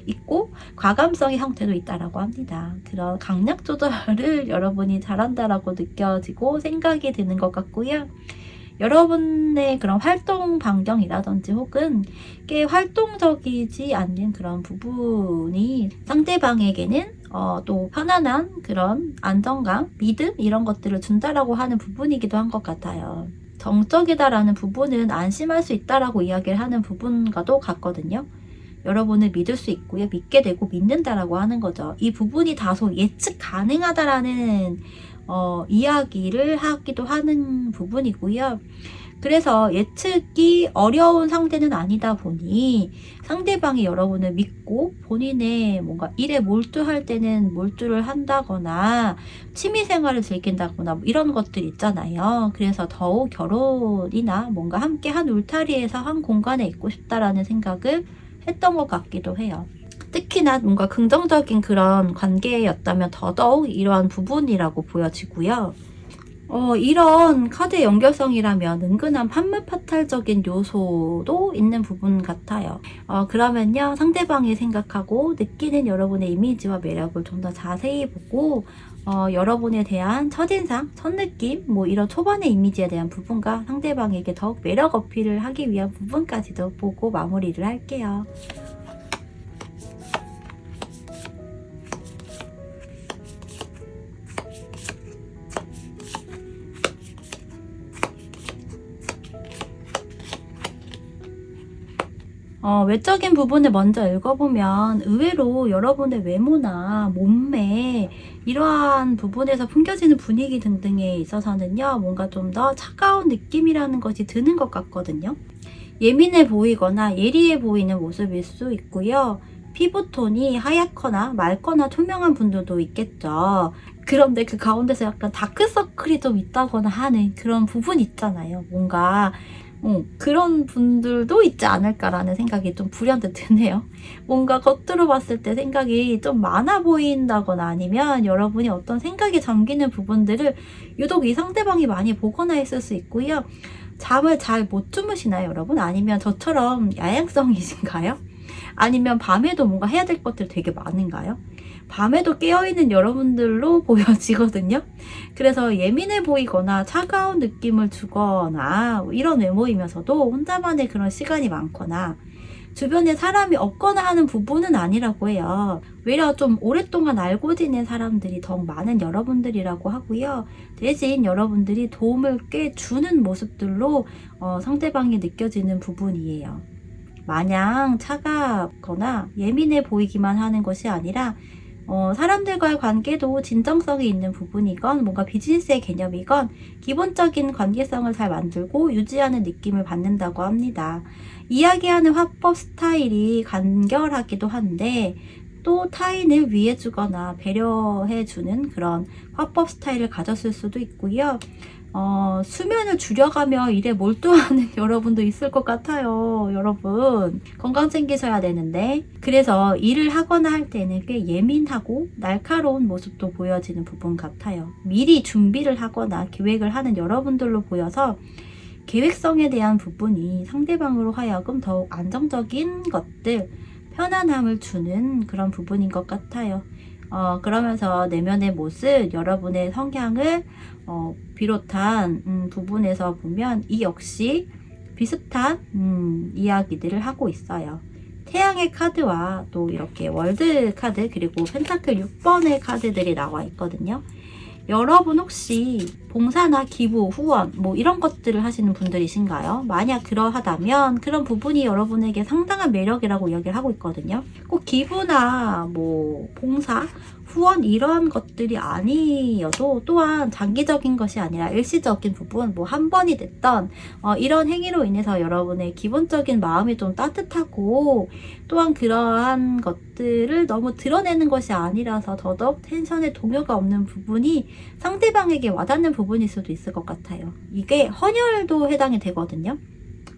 있고 과감성의 형태도 있다라고 합니다. 그런 강약 조절을 여러분이 잘한다라고 느껴지고 생각이 드는 것 같고요. 여러분의 그런 활동 반경이라든지 혹은 꽤 활동적이지 않는 그런 부분이 상대방에게는 또 편안한 그런 안정감, 믿음 이런 것들을 준다라고 하는 부분이기도 한 것 같아요. 정적이다라는 부분은 안심할 수 있다라고 이야기를 하는 부분과도 같거든요. 여러분을 믿을 수 있고요. 믿게 되고 믿는다라고 하는 거죠. 이 부분이 다소 예측 가능하다라는 이야기를 하기도 하는 부분이고요. 그래서 예측이 어려운 상대는 아니다 보니 상대방이 여러분을 믿고 본인의 뭔가 일에 몰두할 때는 몰두를 한다거나 취미생활을 즐긴다거나 뭐 이런 것들 있잖아요. 그래서 더욱 결혼이나 뭔가 함께 한 울타리에서 한 공간에 있고 싶다라는 생각을 했던 것 같기도 해요. 특히나 뭔가 긍정적인 그런 관계였다면 더더욱 이러한 부분이라고 보여지고요. 이런 카드의 연결성이라면 은근한 판무파탈적인 요소도 있는 부분 같아요. 그러면요, 상대방이 생각하고 느끼는 여러분의 이미지와 매력을 좀 더 자세히 보고 여러분에 대한 첫인상, 첫느낌, 뭐 이런 초반의 이미지에 대한 부분과 상대방에게 더욱 매력 어필을 하기 위한 부분까지도 보고 마무리를 할게요. 외적인 부분을 먼저 읽어보면 의외로 여러분의 외모나 몸매 이러한 부분에서 풍겨지는 분위기 등등에 있어서는요, 뭔가 좀 더 차가운 느낌이라는 것이 드는 것 같거든요. 예민해 보이거나 예리해 보이는 모습일 수 있고요. 피부톤이 하얗거나 맑거나 투명한 분들도 있겠죠. 그런데 그 가운데서 약간 다크서클이 좀 있다거나 하는 그런 부분 있잖아요. 뭔가 그런 분들도 있지 않을까라는 생각이 좀 불현듯 드네요. 뭔가 겉으로 봤을 때 생각이 좀 많아 보인다거나 아니면 여러분이 어떤 생각에 잠기는 부분들을 유독 이 상대방이 많이 보거나 했을 수 있고요. 잠을 잘 못 주무시나요, 여러분? 아니면 저처럼 야행성이신가요? 아니면 밤에도 뭔가 해야 될 것들 되게 많은가요? 밤에도 깨어있는 여러분들로 보여지거든요. 그래서 예민해 보이거나 차가운 느낌을 주거나 이런 외모이면서도 혼자만의 그런 시간이 많거나 주변에 사람이 없거나 하는 부분은 아니라고 해요. 외려 좀 오랫동안 알고 지낸 사람들이 더 많은 여러분들이라고 하고요. 대신 여러분들이 도움을 꽤 주는 모습들로 상대방이 느껴지는 부분이에요. 마냥 차갑거나 예민해 보이기만 하는 것이 아니라 사람들과의 관계도 진정성이 있는 부분이건 뭔가 비즈니스의 개념이건 기본적인 관계성을 잘 만들고 유지하는 느낌을 받는다고 합니다. 이야기하는 화법 스타일이 간결하기도 한데 또 타인을 위해주거나 배려해주는 그런 화법 스타일을 가졌을 수도 있고요. 수면을 줄여가며 일에 몰두하는 여러분도 있을 것 같아요. 여러분 건강 챙기셔야 되는데 그래서 일을 하거나 할 때는 꽤 예민하고 날카로운 모습도 보여지는 부분 같아요. 미리 준비를 하거나 계획을 하는 여러분들로 보여서 계획성에 대한 부분이 상대방으로 하여금 더욱 안정적인 것들, 편안함을 주는 그런 부분인 것 같아요. 그러면서 내면의 모습, 여러분의 성향을 비롯한 부분에서 보면 이 역시 비슷한 이야기들을 하고 있어요. 태양의 카드와 또 이렇게 월드 카드 그리고 펜타클 6번의 카드들이 나와 있거든요. 여러분 혹시 봉사나 기부, 후원 뭐 이런 것들을 하시는 분들이신가요? 만약 그러하다면 그런 부분이 여러분에게 상당한 매력이라고 이야기를 하고 있거든요. 꼭 기부나 뭐 봉사, 후원 이런 것들이 아니어도 또한 장기적인 것이 아니라 일시적인 부분, 뭐 한 번이 됐던 이런 행위로 인해서 여러분의 기본적인 마음이 좀 따뜻하고 또한 그러한 것들을 너무 드러내는 것이 아니라서 더더욱 텐션에 동요가 없는 부분이 상대방에게 와닿는 부분일 수도 있을 것 같아요. 이게 헌혈도 해당이 되거든요.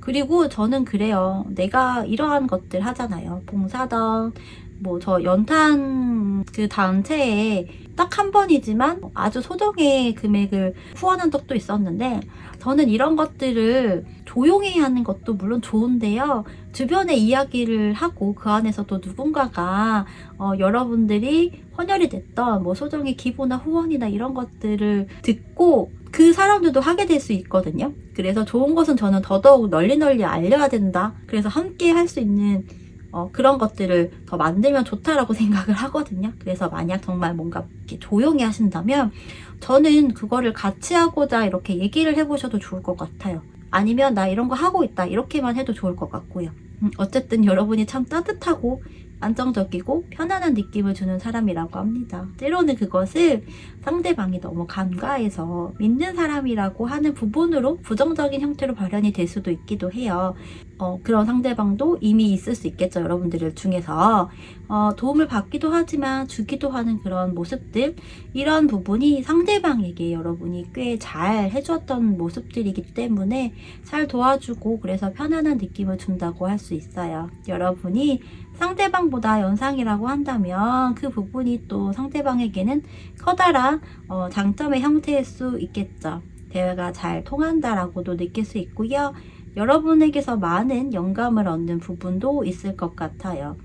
그리고 저는 그래요. 내가 이러한 것들 하잖아요. 봉사단, 뭐 저 연탄 그 단체에 딱 한 번이지만 아주 소정의 금액을 후원한 적도 있었는데, 저는 이런 것들을 조용히 하는 것도 물론 좋은데요. 주변에 이야기를 하고 그 안에서 또 누군가가 여러분들이 헌혈이 됐던 뭐 소정의 기부나 후원이나 이런 것들을 듣고 그 사람들도 하게 될 수 있거든요. 그래서 좋은 것은 저는 더더욱 널리 알려야 된다. 그래서 함께 할 수 있는 그런 것들을 더 만들면 좋다라고 생각을 하거든요. 그래서 만약 정말 뭔가 이렇게 조용히 하신다면 저는 그거를 같이 하고자 이렇게 얘기를 해보셔도 좋을 것 같아요. 아니면 나 이런 거 하고 있다 이렇게만 해도 좋을 것 같고요. 어쨌든 여러분이 참 따뜻하고 안정적이고 편안한 느낌을 주는 사람이라고 합니다. 때로는 그것을 상대방이 너무 간과해서 믿는 사람이라고 하는 부분으로 부정적인 형태로 발현이 될 수도 있기도 해요. 그런 상대방도 이미 있을 수 있겠죠. 여러분들 중에서 도움을 받기도 하지만 주기도 하는 그런 모습들, 이런 부분이 상대방에게 여러분이 꽤 잘 해주었던 모습들이기 때문에 잘 도와주고 그래서 편안한 느낌을 준다고 할 수 있어요. 여러분이 상대방보다 연상이라고 한다면 그 부분이 또 상대방에게는 커다란 장점의 형태일 수 있겠죠. 대화가 잘 통한다라고도 느낄 수 있고요. 여러분에게서 많은 영감을 얻는 부분도 있을 것 같아요.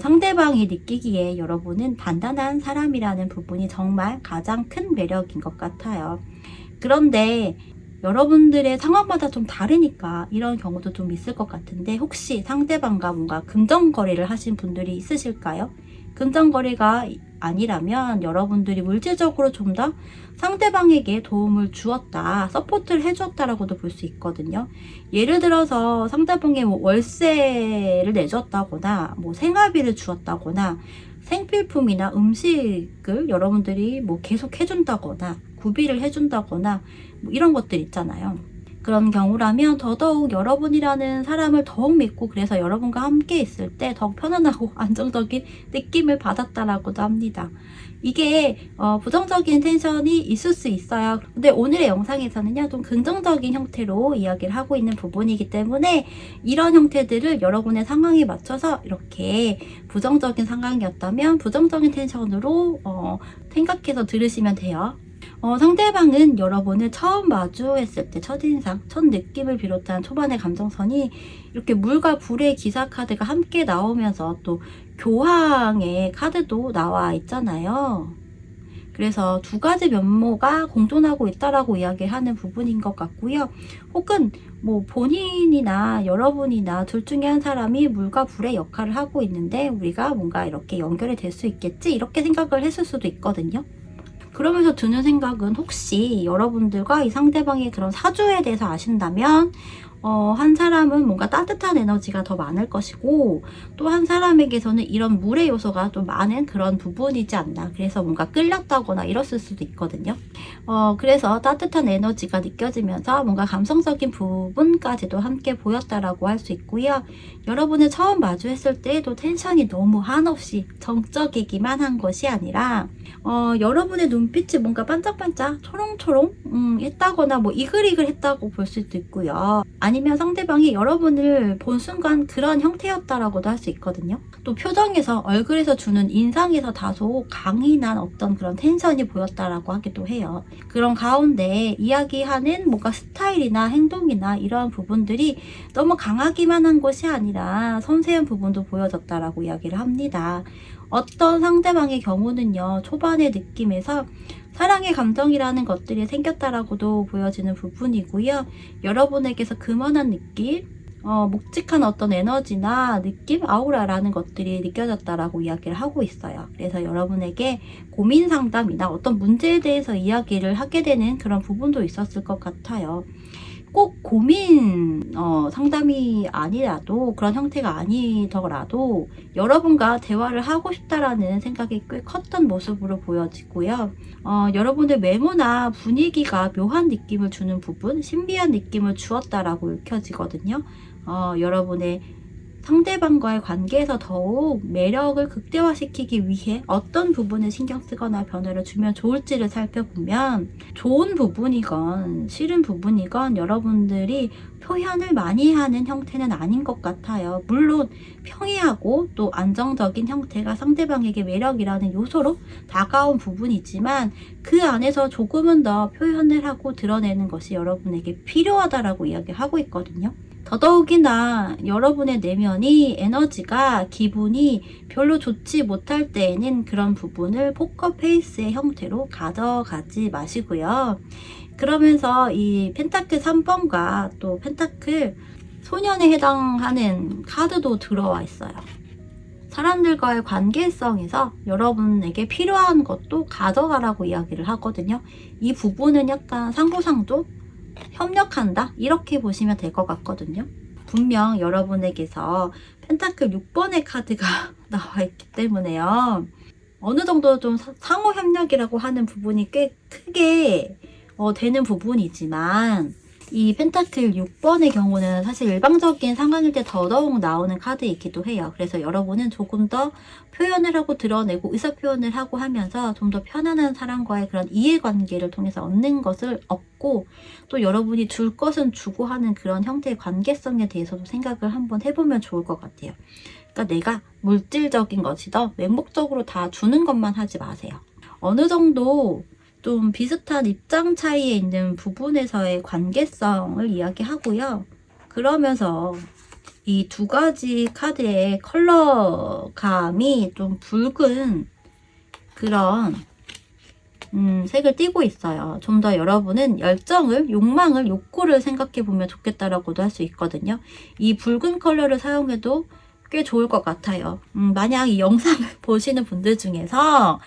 상대방이 느끼기에 여러분은 단단한 사람이라는 부분이 정말 가장 큰 매력인 것 같아요. 그런데 여러분들의 상황마다 좀 다르니까 이런 경우도 좀 있을 것 같은데, 혹시 상대방과 뭔가 금전거래를 하신 분들이 있으실까요? 금전거래가 아니라면 여러분들이 물질적으로 좀 더 상대방에게 도움을 주었다, 서포트를 해주었다라고도 볼 수 있거든요. 예를 들어서 상대방의 월세를 내줬다거나 뭐 생활비를 주었다거나 생필품이나 음식을 여러분들이 뭐 계속 해준다거나 구비를 해준다거나 뭐 이런 것들 있잖아요. 그런 경우라면 더더욱 여러분이라는 사람을 더욱 믿고 그래서 여러분과 함께 있을 때 더욱 편안하고 안정적인 느낌을 받았다라고도 합니다. 이게 부정적인 텐션이 있을 수 있어요. 근데 오늘의 영상에서는요, 좀 긍정적인 형태로 이야기를 하고 있는 부분이기 때문에 이런 형태들을 여러분의 상황에 맞춰서 이렇게 부정적인 상황이었다면 부정적인 텐션으로 생각해서 들으시면 돼요. 상대방은 여러분을 처음 마주했을 때 첫인상, 첫 느낌을 비롯한 초반의 감정선이 이렇게 물과 불의 기사 카드가 함께 나오면서 또 교황의 카드도 나와 있잖아요. 그래서 두 가지 면모가 공존하고 있다라고 이야기하는 부분인 것 같고요. 혹은 뭐 본인이나 여러분이나 둘 중에 한 사람이 물과 불의 역할을 하고 있는데 우리가 뭔가 이렇게 연결이 될 수 있겠지? 이렇게 생각을 했을 수도 있거든요. 그러면서 드는 생각은, 혹시 여러분들과 이 상대방의 그런 사주에 대해서 아신다면 한 사람은 뭔가 따뜻한 에너지가 더 많을 것이고 또 한 사람에게서는 이런 물의 요소가 좀 많은 그런 부분이지 않나. 그래서 뭔가 끌렸다거나 이랬을 수도 있거든요. 그래서 따뜻한 에너지가 느껴지면서 뭔가 감성적인 부분까지도 함께 보였다라고 할 수 있고요. 여러분을 처음 마주했을 때에도 텐션이 너무 한없이 정적이기만 한 것이 아니라 여러분의 눈빛이 뭔가 반짝반짝 초롱초롱 했다거나 뭐 이글이글 했다고 볼 수도 있고요. 아니면 상대방이 여러분을 본 순간 그런 형태였다라고도 할 수 있거든요. 또 표정에서, 얼굴에서 주는 인상에서 다소 강인한 어떤 그런 텐션이 보였다라고 하기도 해요. 그런 가운데 이야기하는 뭔가 스타일이나 행동이나 이러한 부분들이 너무 강하기만 한 것이 아니라 섬세한 부분도 보여졌다라고 이야기를 합니다. 어떤 상대방의 경우는요, 초반의 느낌에서 사랑의 감정이라는 것들이 생겼다라고도 보여지는 부분이고요. 여러분에게서 그만한 느낌, 묵직한 어떤 에너지나 느낌, 아우라라는 것들이 느껴졌다라고 이야기를 하고 있어요. 그래서 여러분에게 고민 상담이나 어떤 문제에 대해서 이야기를 하게 되는 그런 부분도 있었을 것 같아요. 꼭 고민 상담이 아니라도 그런 형태가 아니더라도 여러분과 대화를 하고 싶다라는 생각이 꽤 컸던 모습으로 보여지고요. 여러분의 외모나 분위기가 묘한 느낌을 주는 부분, 신비한 느낌을 주었다라고 읽혀지거든요. 여러분의 상대방과의 관계에서 더욱 매력을 극대화시키기 위해 어떤 부분을 신경 쓰거나 변화를 주면 좋을지를 살펴보면 좋은 부분이건 싫은 부분이건 여러분들이 표현을 많이 하는 형태는 아닌 것 같아요. 물론 평이하고 또 안정적인 형태가 상대방에게 매력이라는 요소로 다가온 부분이지만 그 안에서 조금은 더 표현을 하고 드러내는 것이 여러분에게 필요하다라고 이야기하고 있거든요. 더더욱이나 여러분의 내면이 에너지가 기분이 별로 좋지 못할 때에는 그런 부분을 포커페이스의 형태로 가져가지 마시고요. 그러면서 이 펜타클 3번과 또 펜타클 소년에 해당하는 카드도 들어와 있어요. 사람들과의 관계성에서 여러분에게 필요한 것도 가져가라고 이야기를 하거든요. 이 부분은 약간 상부상조? 협력한다? 이렇게 보시면 될 것 같거든요. 분명 여러분에게서 펜타클 6번의 카드가 나와 있기 때문에요. 어느 정도 좀 상호 협력이라고 하는 부분이 꽤 크게 되는 부분이지만 이 펜타클 6번의 경우는 사실 일방적인 상황일 때 더더욱 나오는 카드이기도 해요. 그래서 여러분은 조금 더 표현을 하고 드러내고 의사표현을 하고 하면서 좀 더 편안한 사람과의 그런 이해관계를 통해서 얻는 것을 얻고 또 여러분이 줄 것은 주고 하는 그런 형태의 관계성에 대해서도 생각을 한번 해보면 좋을 것 같아요. 그러니까 내가 물질적인 것이더 맹목적으로 다 주는 것만 하지 마세요. 어느 정도 좀 비슷한 입장 차이에 있는 부분에서의 관계성을 이야기하고요. 그러면서 이 두 가지 카드의 컬러감이 좀 붉은 그런 색을 띠고 있어요. 좀 더 여러분은 열정을, 욕망을, 욕구를 생각해 보면 좋겠다라고도 할 수 있거든요. 이 붉은 컬러를 사용해도 꽤 좋을 것 같아요. 만약 이 영상을 보시는 분들 중에서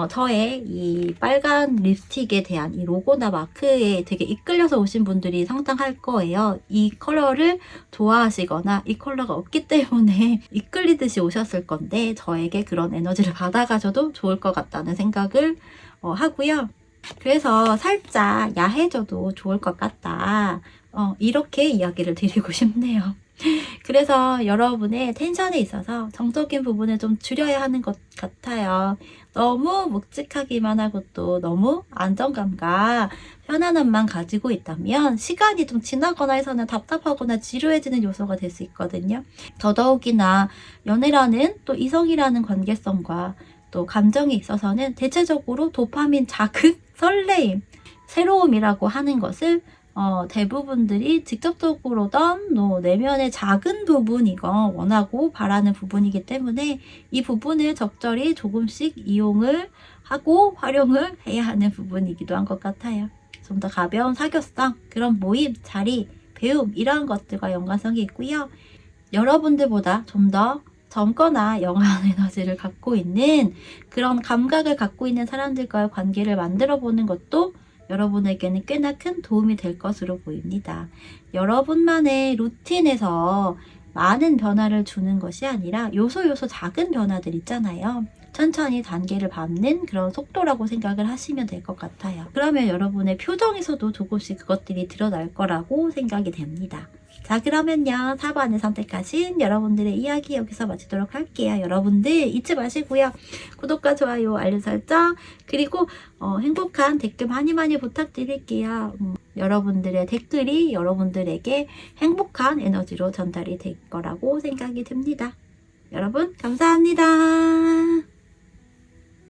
저의 이 빨간 립스틱에 대한 이 로고나 마크에 되게 이끌려서 오신 분들이 상당할 거예요. 이 컬러를 좋아하시거나 이 컬러가 없기 때문에 이끌리듯이 오셨을 건데 저에게 그런 에너지를 받아가셔도 좋을 것 같다는 생각을 하고요. 그래서 살짝 야해져도 좋을 것 같다. 이렇게 이야기를 드리고 싶네요. 그래서 여러분의 텐션에 있어서 정적인 부분을 좀 줄여야 하는 것 같아요. 너무 묵직하기만 하고 또 너무 안정감과 편안함만 가지고 있다면 시간이 좀 지나거나 해서는 답답하거나 지루해지는 요소가 될 수 있거든요. 더더욱이나 연애라는 또 이성이라는 관계성과 또 감정에 있어서는 대체적으로 도파민 자극, 설레임, 새로움이라고 하는 것을 대부분들이 직접적으로든 내면의 작은 부분이건 원하고 바라는 부분이기 때문에 이 부분을 적절히 조금씩 이용을 하고 활용을 해야 하는 부분이기도 한 것 같아요. 좀 더 가벼운 사교성, 그런 모임, 자리, 배움 이런 것들과 연관성이 있고요. 여러분들보다 좀 더 젊거나 영한 에너지를 갖고 있는 그런 감각을 갖고 있는 사람들과의 관계를 만들어 보는 것도 여러분에게는 꽤나 큰 도움이 될 것으로 보입니다. 여러분만의 루틴에서 많은 변화를 주는 것이 아니라 요소 작은 변화들 있잖아요. 천천히 단계를 밟는 그런 속도라고 생각을 하시면 될 것 같아요. 그러면 여러분의 표정에서도 조금씩 그것들이 드러날 거라고 생각이 됩니다. 자, 그러면요 4번을 선택하신 여러분들의 이야기 여기서 마치도록 할게요. 여러분들 잊지 마시고요. 구독과 좋아요, 알림 설정, 그리고 행복한 댓글 많이 부탁드릴게요. 여러분들의 댓글이 여러분들에게 행복한 에너지로 전달이 될 거라고 생각이 듭니다. 여러분 감사합니다.